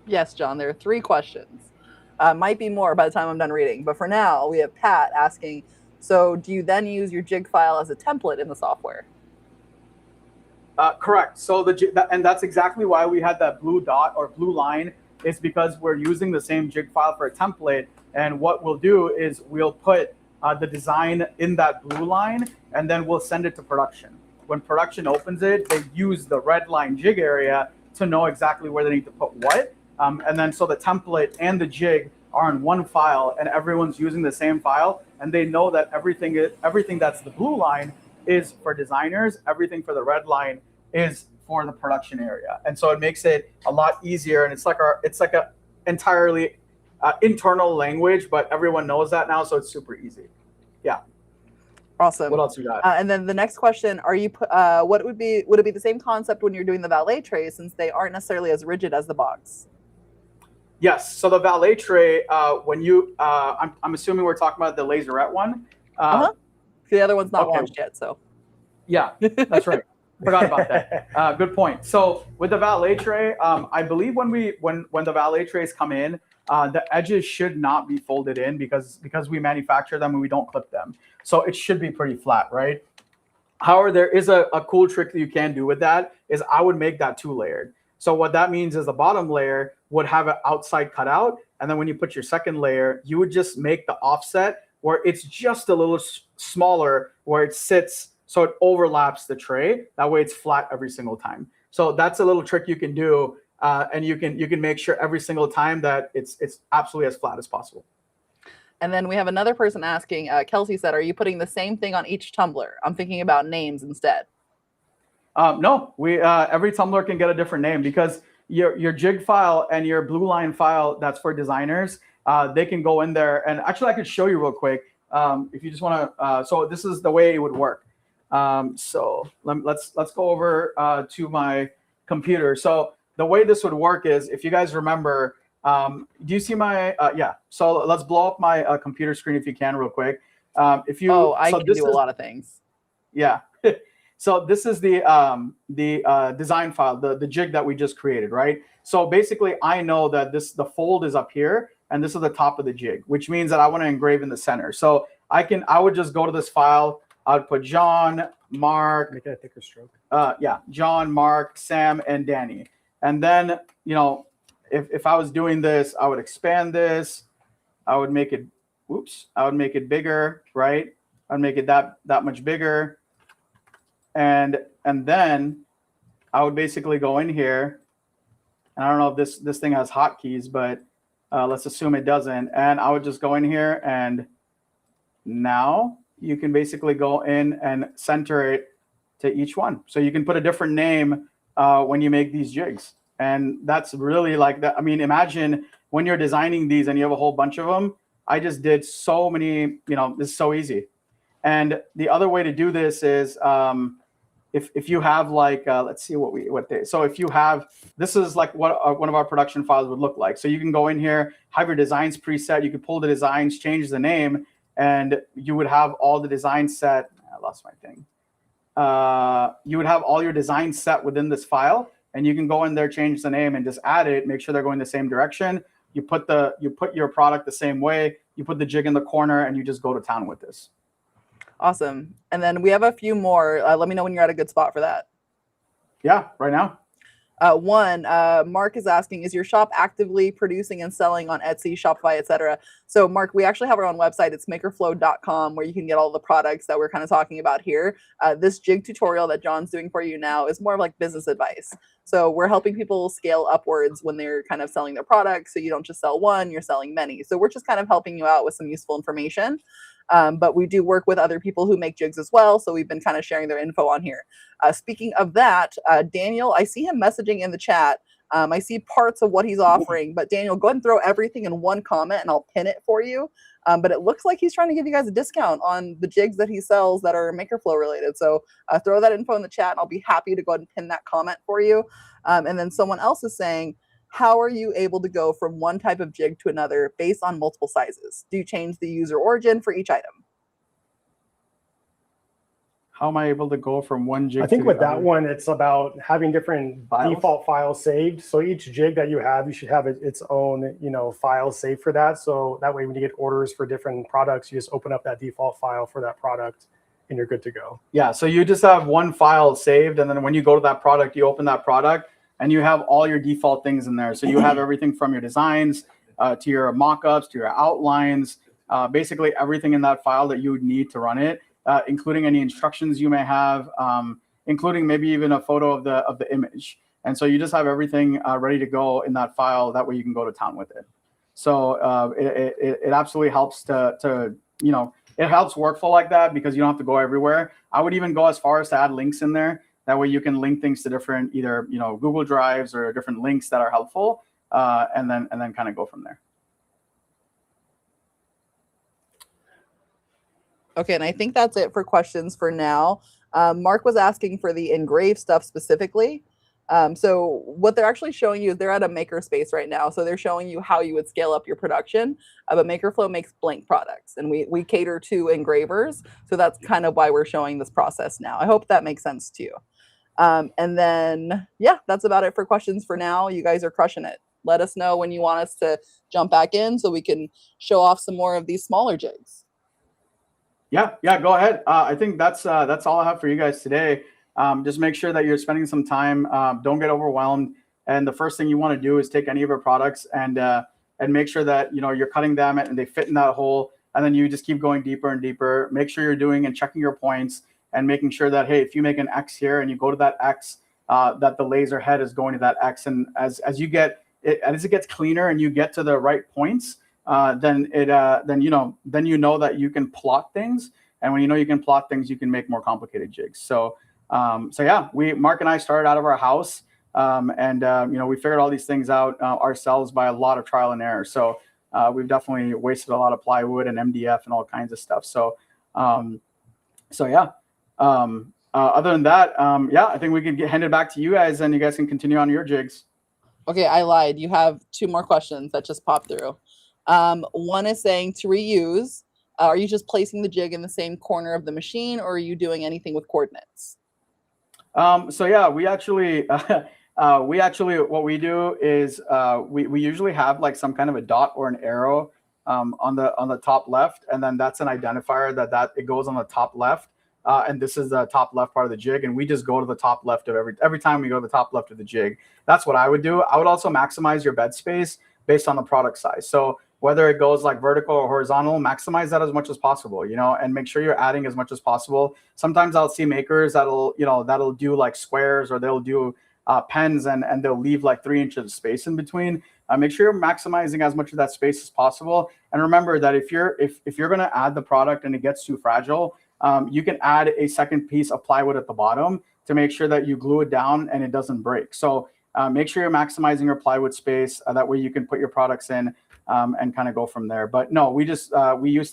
Yes, John, there are 3 questions. Might be more by the time I'm done reading, but for now we have Pat asking, so do you then use your jig file as a template in the software? Correct. So and that's exactly why we had that blue dot or blue line, is because we're using the same jig file for a template. And what we'll do is we'll put the design in that blue line, and then we'll send it to production. When production opens it, they use the red line jig area to know exactly where they need to put what. And then so the template and the jig are in one file, and everyone's using the same file, and they know that everything that's the blue line is for designers, everything for the red line is for the production area. And so it makes it a lot easier, and it's like a entirely internal language, but everyone knows that now, so it's super easy. Yeah. Awesome. What else you got? And then the next question: would it be the same concept when you're doing the valet trays, since they aren't necessarily as rigid as the box? Yes. So the valet tray, when you, I'm assuming we're talking about the Laserette one. The other one's not launched yet, so. Yeah, that's right. Forgot about that. Good point. So with the valet tray, I believe when the valet trays come in, the edges should not be folded in because we manufacture them and we don't clip them. So it should be pretty flat, right? However, there is a cool trick that you can do with that is I would make that 2-layered. So what that means is the bottom layer would have an outside cutout. And then when you put your second layer, you would just make the offset where it's just a little smaller where it sits so it overlaps the tray. That way it's flat every single time. So that's a little trick you can do. And you can make sure every single time that it's absolutely as flat as possible. And then we have another person asking, Kelsey said, are you putting the same thing on each tumbler? I'm thinking about names instead. No, every tumbler can get a different name because your jig file and your blue line file that's for designers, they can go in there. And actually, I could show you real quick if you just want to. So this is the way it would work. So let's go over to my computer. So the way this would work is, if you guys remember, do you see my? Yeah. So let's blow up my computer screen if you can, real quick. If you. Oh, I can do a lot of things. Yeah. So this is the design file, the jig that we just created, right? So basically, I know that the fold is up here, and this is the top of the jig, which means that I want to engrave in the center. So I would just go to this file. I would put John, Marc. Make it a thicker stroke. Yeah, John, Marc, Sam, and Danny. And then, you know, if I was doing this, I would expand this, I would make it, I would make it bigger, right? I'd make it that much bigger. And then I would basically go in here, and I don't know if this thing has hotkeys, but let's assume it doesn't. And I would just go in here, and now you can basically go in and center it to each one. So you can put a different name when you make these jigs. And that's really like that. I mean, imagine when you're designing these and you have a whole bunch of them. I just did so many, this is so easy. And the other way to do this is if you have like, let's see so if you have, this is like what one of our production files would look like. So you can go in here, have your designs preset. You can pull the designs, change the name, and you would have all the designs set. I lost my thing. You would have all your designs set within this file, and you can go in there, change the name, and just add it. Make sure they're going the same direction. You put your product the same way. You put the jig in the corner, and you just go to town with this. Awesome. And then we have a few more. Let me know when you're at a good spot for that. Yeah, right now. Mark is asking, is your shop actively producing and selling on Etsy, Shopify, etc.? So Mark, we actually have our own website. It's makerflo.com, where you can get all the products that we're kind of talking about here. This jig tutorial that John's doing for you now is more of like business advice. So we're helping people scale upwards when they're kind of selling their products. So you don't just sell one, you're selling many. So we're just kind of helping you out with some useful information. But we do work with other people who make jigs as well. So we've been kind of sharing their info on here. Speaking of that, Daniel, I see him messaging in the chat. I see parts of what he's offering, but Daniel, go ahead and throw everything in one comment and I'll pin it for you. But it looks like he's trying to give you guys a discount on the jigs that he sells that are MakerFlo related. So throw that info in the chat and I'll be happy to go ahead and pin that comment for you. And then someone else is saying, how are you able to go from one type of jig to another based on multiple sizes? Do you change the user origin for each item? How am I able to go from one jig? I think with that one, it's about having different default files saved. So each jig that you should have its own, file saved for that. So that way, when you get orders for different products, you just open up that default file for that product, and you're good to go. Yeah. So you just have one file saved, and then when you go to that product, you open that product, and you have all your default things in there. So you have everything from your designs to your mock-ups to your outlines, basically everything in that file that you would need to run it. Including any instructions you may have, including maybe even a photo of the image. And so you just have everything ready to go in that file. That way you can go to town with it. So it absolutely helps it helps workflow like that because you don't have to go everywhere. I would even go as far as to add links in there. That way you can link things to different either Google Drives or different links that are helpful, and then kind of go from there. Okay, and I think that's it for questions for now. Mark was asking for the engraved stuff specifically. So what they're actually showing you is they're at a maker space right now. So they're showing you how you would scale up your production. But MakerFlo makes blank products, and we cater to engravers. So that's kind of why we're showing this process now. I hope that makes sense to you. And then, yeah, that's about it for questions for now. You guys are crushing it. Let us know when you want us to jump back in so we can show off some more of these smaller jigs. Yeah, go ahead. I think that's all I have for you guys today. Just make sure that you're spending some time. Don't get overwhelmed. And the first thing you want to do is take any of your products and make sure that you're cutting them and they fit in that hole. And then you just keep going deeper and deeper. Make sure you're doing and checking your points and making sure that, hey, if you make an X here and you go to that X, that the laser head is going to that X. And as it gets cleaner and you get to the right points, then you know that you can plot things, and when you can plot things, you can make more complicated jigs. So yeah, Mark and I started out of our house, and we figured all these things out ourselves by a lot of trial and error. So we've definitely wasted a lot of plywood and MDF and all kinds of stuff. So yeah. Other than that, yeah, I think we can hand it back to you guys, and you guys can continue on your jigs. Okay, I lied. You have two more questions that just popped through. One is saying to reuse. Are you just placing the jig in the same corner of the machine, or are you doing anything with coordinates? So yeah, we actually what we do is we usually have like some kind of a dot or an arrow on the top left, and then that's an identifier that it goes on the top left, and this is the top left part of the jig, and we just go to the top left of every time we go to the top left of the jig. That's what I would do. I would also maximize your bed space based on the product size. So whether it goes like vertical or horizontal, maximize that as much as possible, you know, and make sure you're adding as much as possible. Sometimes I'll see makers that'll, you know, that'll do like squares, or they'll do pens, and they'll leave like 3 inches of space in between. Make sure you're maximizing as much of that space as possible. And remember that if you're going to add the product and it gets too fragile, you can add a second piece of plywood at the bottom to make sure that you glue it down and it doesn't break. So make sure you're maximizing your plywood space. That way you can put your products in and kind of go from there. But no, we used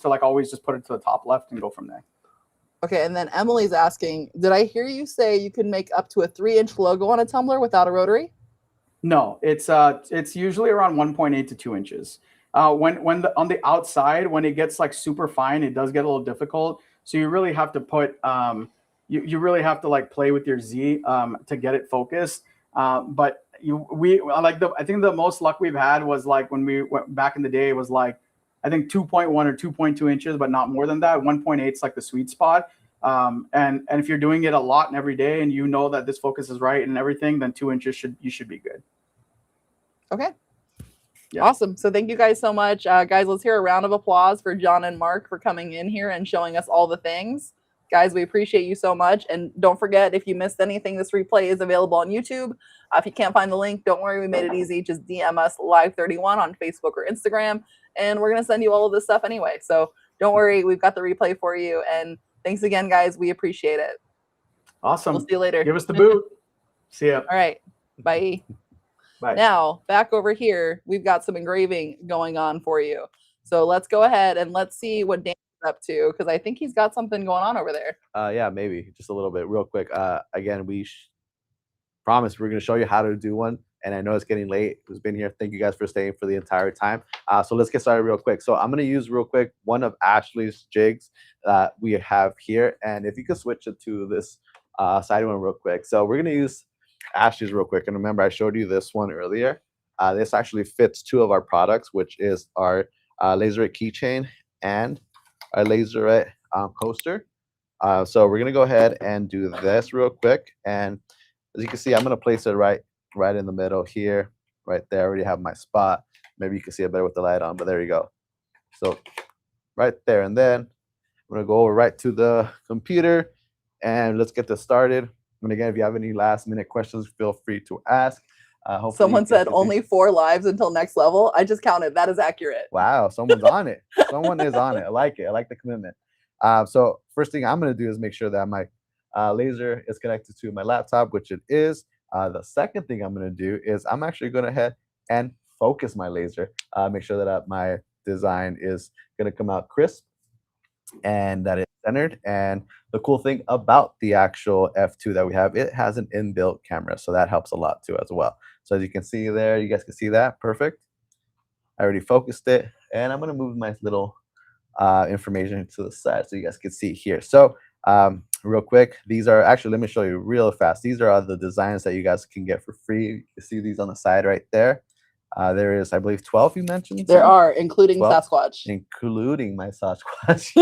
to like always just put it to the top left and go from there. Okay, and then Emily's asking, did I hear you say you can make up to a 3-inch logo on a tumbler without a rotary? No, it's usually around 1.8 to 2 inches. On the outside, when it gets like super fine, it does get a little difficult. So you really have to put you really have to like play with your Z to get it focused. But I think the most luck we've had was like when we went back in the day was like, I think 2.1 or 2.2 inches, but not more than that. 1.8 is like the sweet spot. And if you're doing it a lot and every day, and you know that this focus is right and everything, then 2 inches you should be good. Okay. Yeah. Awesome. So thank you guys so much. Guys, let's hear a round of applause for John and Marc for coming in here and showing us all the things. Guys, we appreciate you so much. And don't forget, if you missed anything, this replay is available on YouTube. If you can't find the link, don't worry, we made it easy. Just DM us Live31 on Facebook or Instagram, and we're going to send you all of this stuff anyway. So don't worry, we've got the replay for you. And thanks again, guys. We appreciate it. Awesome. We'll see you later. Give us the boot. See ya. All right. Bye. Bye. Now, back over here, we've got some engraving going on for you. So let's go ahead and let's see what Dan's up to, because I think he's got something going on over there. Yeah, maybe. Just a little bit. Real quick. Again, we promised we're going to show you how to do one. And I know it's getting late. Who's been here? Thank you guys for staying for the entire time. So let's get started real quick. So I'm going to use real quick one of Ashley's jigs that we have here. And if you could switch it to this side one real quick. So we're going to use Ashley's real quick. And remember, I showed you this one earlier. This actually fits 2 of our products, which is our Laserette keychain and our Laserette coaster. So we're going to go ahead and do this real quick. And as you can see, I'm going to place it right in the middle here, right there. I already have my spot. Maybe you can see it better with the light on, but there you go. So right there. And then I'm going to go over right to the computer and let's get this started. And again, if you have any last minute questions, feel free to ask. Someone said only 4 lives until next level. I just counted. That is accurate. Wow, someone's on it. Someone is on it. I like it. I like the commitment. So first thing I'm going to do is make sure that my laser is connected to my laptop, which it is. The second thing I'm going to do is I'm actually going to head and focus my laser. Make sure that my design is going to come out crisp and that it's centered. And the cool thing about the actual F2 that we have, it has an inbuilt camera. So that helps a lot too as well. So as you can see there, you guys can see that. Perfect. I already focused it. And I'm going to move my little information to the side so you guys can see here. So real quick, these are actually, let me show you real fast. These are the designs that you guys can get for free. You can see these on the side right there. There is, I believe, 12 you mentioned? There are, including 12? Sasquatch. Including my Sasquatch.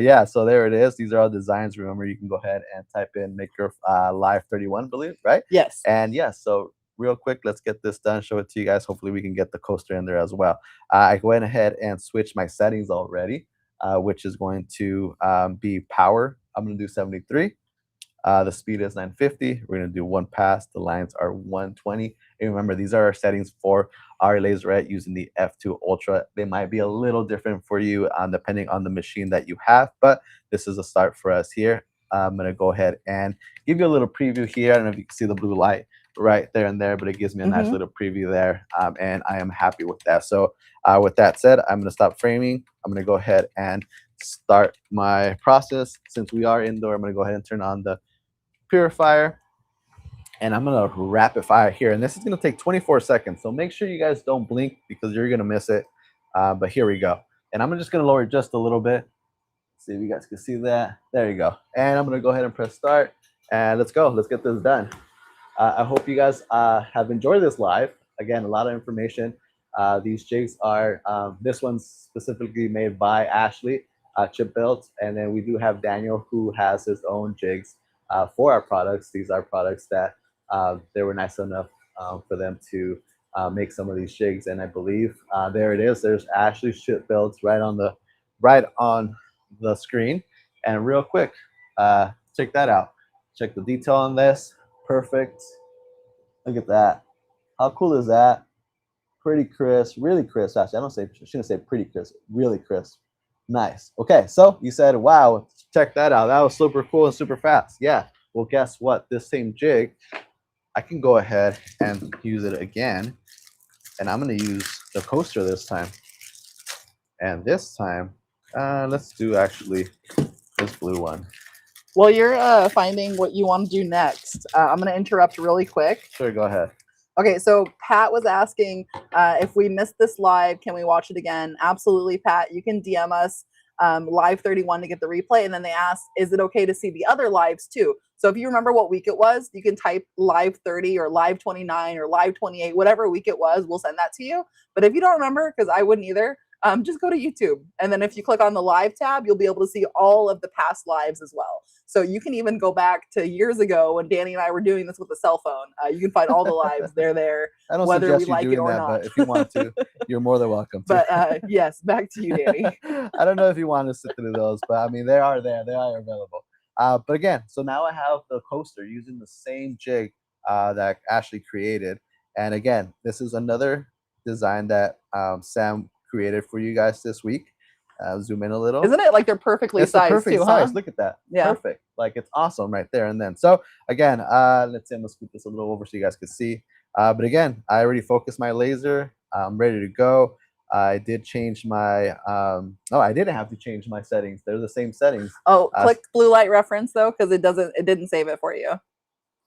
Yeah, so there it is. These are all designs. Remember, you can go ahead and type in MakerLive31, believe, right? Yes. And yes, so real quick, let's get this done. Show it to you guys. Hopefully, we can get the coaster in there as well. I went ahead and switched my settings already, which is going to be power. I'm going to do 73. The speed is 950. We're going to do 1 pass. The lines are 120. And remember, these are our settings for our Laserette using the F2 Ultra. They might be a little different for you depending on the machine that you have, but this is a start for us here. I'm going to go ahead and give you a little preview here. I don't know if you can see the blue light right there and there, but it gives me a nice little preview there, and I am happy with that. So with that said, I'm going to stop framing. I'm going to go ahead and start my process. Since we are indoor, I'm going to go ahead and turn on the purifier, and I'm going to rapid fire here. And this is going to take 24 seconds. So make sure you guys don't blink because you're going to miss it. But here we go. And I'm just going to lower it just a little bit. See if you guys can see that. There you go. And I'm going to go ahead and press start. And let's go. Let's get this done. I hope you guys have enjoyed this live. Again, a lot of information. These jigs are, this one's specifically made by Ashley, chip built. And then we do have Daniel, who has his own jigs for our products. These are products that they were nice enough for them to make some of these jigs. And I believe there it is. There's Ashley's ship builds right on the screen. And real quick, check that out. Check the detail on this. Perfect. Look at that. How cool is that? Pretty crisp, really crisp. Actually, shouldn't say pretty crisp, really crisp. Nice. Okay, so you said, wow, check that out. That was super cool and super fast. Yeah. Well, guess what? This same jig, I can go ahead and use it again. And I'm going to use the coaster this time. And this time, let's do actually this blue one. While you're finding what you want to do next, I'm going to interrupt really quick. Sure, go ahead. Okay, so Pat was asking if we missed this live, can we watch it again? Absolutely, Pat. You can DM us live 31 to get the replay. And then they asked, is it okay to see the other lives too? So if you remember what week it was, you can type live 30 or live 29 or live 28, whatever week it was, we'll send that to you. But if you don't remember, because I wouldn't either, just go to YouTube. And then if you click on the live tab, you'll be able to see all of the past lives as well. So you can even go back to years ago when Danny and I were doing this with a cell phone. You can find all the lives. They're there, I don't whether we suggest you like doing it or that, not. but if you want to, you're more than welcome to. But yes, back to you, Danny. I don't know if you want to sit through those, but I mean, they are there. They are available. But again, so now I have the coaster using the same jig that Ashley created. And again, this is another design that Sam created for you guys this week. Zoom in a little. Isn't it like they're perfectly It's the sized perfect too, size. huh? Look at that. Yeah. Perfect. Like it's awesome right there and then. So again, let's say I'm gonna scoot this a little over so you guys can see. But again, I already focused my laser. I'm ready to go. I did change my I didn't have to change my settings. They're the same settings. Oh, click blue light reference though, because it didn't save it for you.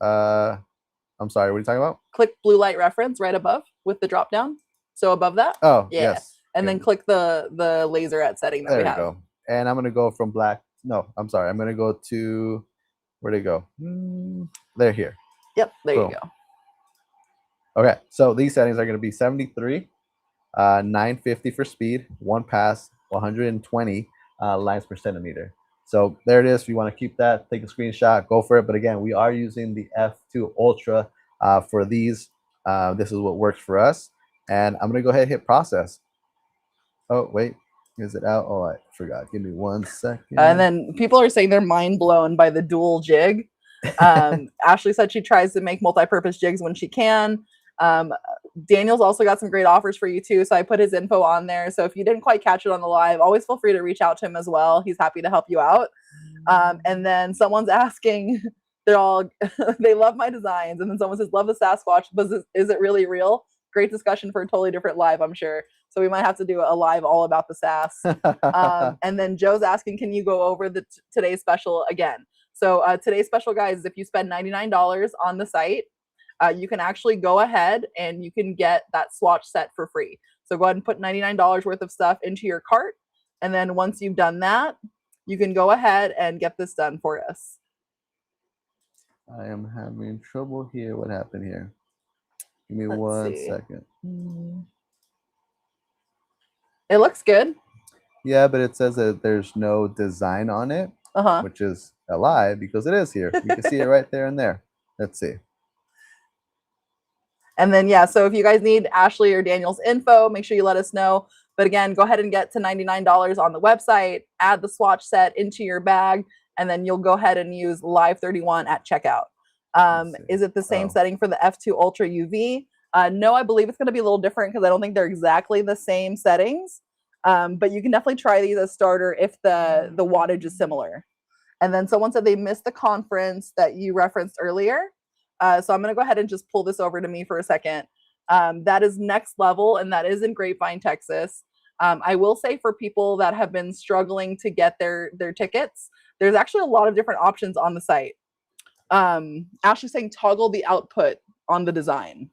I'm sorry, what are you talking about? Click blue light reference right above with the drop down. So above that. Oh, yeah. Yes. And then click the Laserette setting that we have. There we go. And I'm gonna go from black. No, I'm sorry. I'm gonna go to where'd it go? They're here. Yep, there Boom. you go. Okay, so these settings are gonna be 73, 950 for speed, 1 pass, 120 lines per centimeter. So there it is. If you want to keep that, take a screenshot, go for it. But again, we are using the F2 Ultra for these. This is what works for us. And I'm gonna go ahead and hit process. Oh, wait, is it out? Oh, I forgot. Give me 1 second. And then people are saying they're mind blown by the dual jig. Ashley said she tries to make multi-purpose jigs when she can. Daniel's also got some great offers for you too. So I put his info on there. So if you didn't quite catch it on the live, always feel free to reach out to him as well. He's happy to help you out. And then someone's asking, they love my designs. And then someone says, love the Sasquatch, but is it really real? Great discussion for a totally different live, I'm sure. So we might have to do a live all about the sass. And then Joe's asking, can you go over the today's special again? So today's special, guys, is if you spend $99 on the site, you can actually go ahead and you can get that swatch set for free. So go ahead and put $99 worth of stuff into your cart. And then once you've done that, you can go ahead and get this done for us. I am having trouble here. What happened here? Give me Let's 1 see. second. It looks good. Yeah, but it says that there's no design on it, which is a lie because it is here. You can see it right there and there. Let's see. And then, yeah, so if you guys need Ashley or Daniel's info, make sure you let us know. But again, go ahead and get to $99 on the website, add the swatch set into your bag, and then you'll go ahead and use Live 31 at checkout. Is it the same setting for the F2 Ultra UV? No, I believe it's going to be a little different because I don't think they're exactly the same settings. But you can definitely try these as starter if the wattage is similar. And then someone said they missed the conference that you referenced earlier. So I'm going to go ahead and just pull this over to me for a second. That is Next Level, and that is in Grapevine, Texas. I will say for people that have been struggling to get their tickets, there's actually a lot of different options on the site. Ashley's saying toggle the output on the design.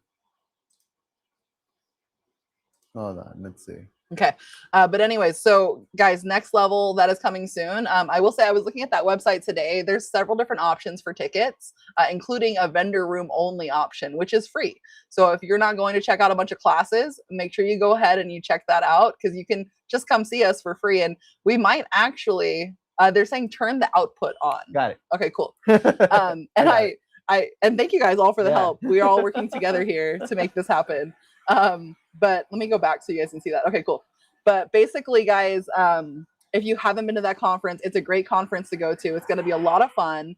Hold on, let's see. Okay. But anyways, so guys, Next Level, that is coming soon. I will say I was looking at that website today. There's several different options for tickets, including a vendor room only option, which is free. So if you're not going to check out a bunch of classes, make sure you go ahead and you check that out because you can just come see us for free. And we might actually, they're saying turn the output on. Got it. Okay, cool. And and thank you guys all for the help. We are all working together here to make this happen. But let me go back so you guys can see that. Okay, cool. But basically, guys, if you haven't been to that conference, it's a great conference to go to. It's going to be a lot of fun.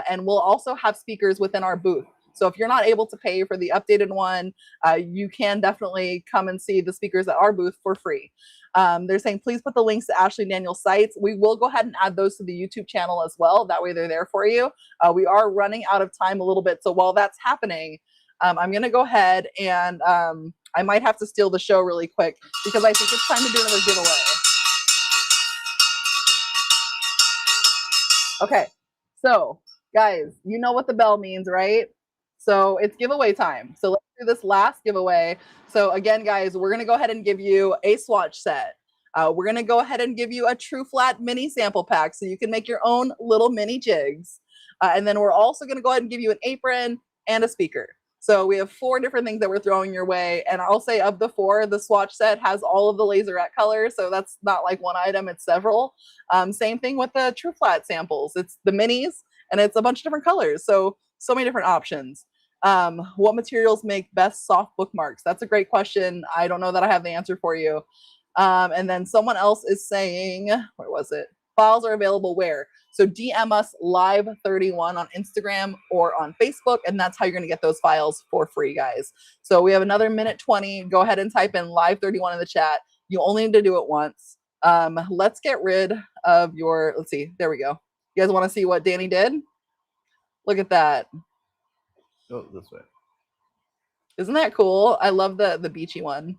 And we'll also have speakers within our booth. So if you're not able to pay for the updated one, you can definitely come and see the speakers at our booth for free. They're saying, please put the links to Ashley and Daniel's sites. We will go ahead and add those to the YouTube channel as well. That way they're there for you. We are running out of time a little bit. So while that's happening, I'm going to go ahead and I might have to steal the show really quick because I think it's time to do another giveaway. Okay, so guys, you know what the bell means, right? So it's giveaway time. So let's do this last giveaway. So again, guys, we're going to go ahead and give you a swatch set. We're going to go ahead and give you a TruFlat mini sample pack so you can make your own little mini jigs. And then we're also going to go ahead and give you an apron and a speaker. So we have 4 different things that we're throwing your way. And I'll say of the 4, the swatch set has all of the Laserette colors. So that's not like one item, it's several. Same thing with the TruFlat samples. It's the minis and it's a bunch of different colors. So many different options. What materials make best soft bookmarks? That's a great question. I don't know that I have the answer for you. And then someone else is saying, where was it? Files are available where? So DM us live31 on Instagram or on Facebook, and that's how you're going to get those files for free, guys. So we have another minute 20. Go ahead and type in live31 in the chat. You only need to do it once. Let's get rid of your, let's see, there we go. You guys want to see what Danny did? Look at that. Oh, this way. Isn't that cool? I love the beachy one.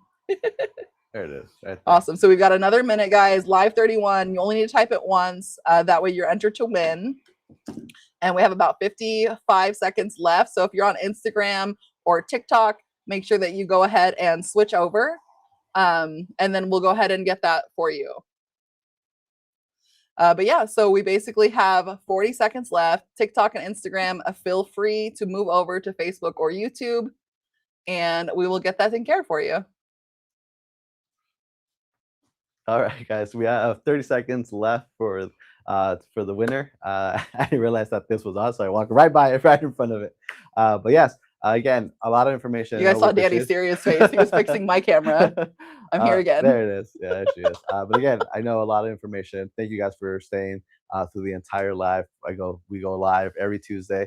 There it is. Right there. Awesome. So we've got another minute, guys. Live31. You only need to type it once. That way you're entered to win. And we have about 55 seconds left. So if you're on Instagram or TikTok, make sure that you go ahead and switch over. And then we'll go ahead and get that for you. But yeah, so we basically have 40 seconds left. TikTok and Instagram, feel free to move over to Facebook or YouTube. And we will get that taken care of for you. All right, guys, we have 30 seconds left for the winner. I didn't realize that this was on, so I walked right by it, right in front of it. But yes, again, a lot of information. You guys saw Danny's serious face. He was fixing my camera. I'm here again. There it is. Yeah, there she is. But again, I know a lot of information. Thank you guys for staying through the entire live. We go live every Tuesday.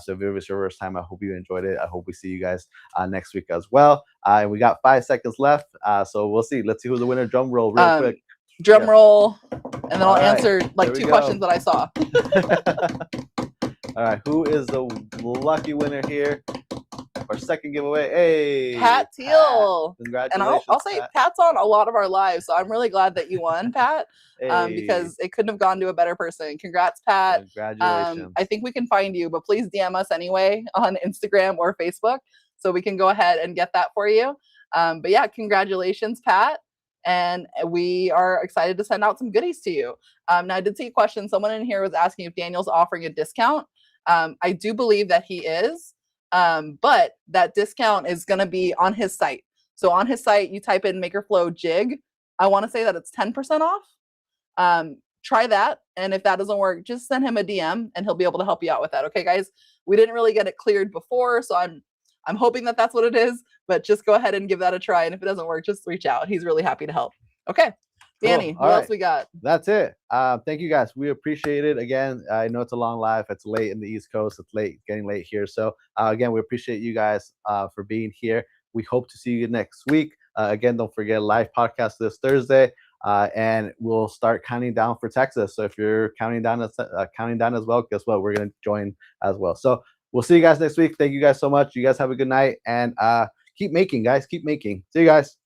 So if it was your first time, I hope you enjoyed it. I hope we see you guys next week as well. And we got 5 seconds left. So we'll see. Let's see who's the winner. Drum roll real quick. Drum roll. And then I'll answer like 2 questions that I saw. All right. Who is the lucky winner here? Our second giveaway. Hey, Pat Teal. Congratulations. And I'll say Pat. Pat's on a lot of our lives, so I'm really glad that you won, Pat. Hey. Because it couldn't have gone to a better person. Congrats, Pat. Congratulations. I think we can find you, but please DM us anyway on Instagram or Facebook so we can go ahead and get that for you. But yeah, congratulations, Pat. And we are excited to send out some goodies to you. Now, I did see a question. Someone in here was asking if Daniel's offering a discount. I do believe that he is. But that discount is going to be on his site. So on his site, you type in MakerFlo Jig. I want to say that it's 10% off. Try that. And if that doesn't work, just send him a DM and he'll be able to help you out with that. Okay, guys, we didn't really get it cleared before. So I'm hoping that that's what it is, but just go ahead and give that a try. And if it doesn't work, just reach out. He's really happy to help. Okay. Danny, cool. What else we got? That's it. Thank you guys. We appreciate it. Again, I know it's a long live. It's late in the East Coast. It's getting late here. So again, we appreciate you guys for being here. We hope to see you next week. Again, don't forget live podcast this Thursday, and we'll start counting down for Texas. So if you're counting down as well, guess what? We're going to join as well. So we'll see you guys next week. Thank you guys so much. You guys have a good night and keep making, guys. Keep making. See you guys.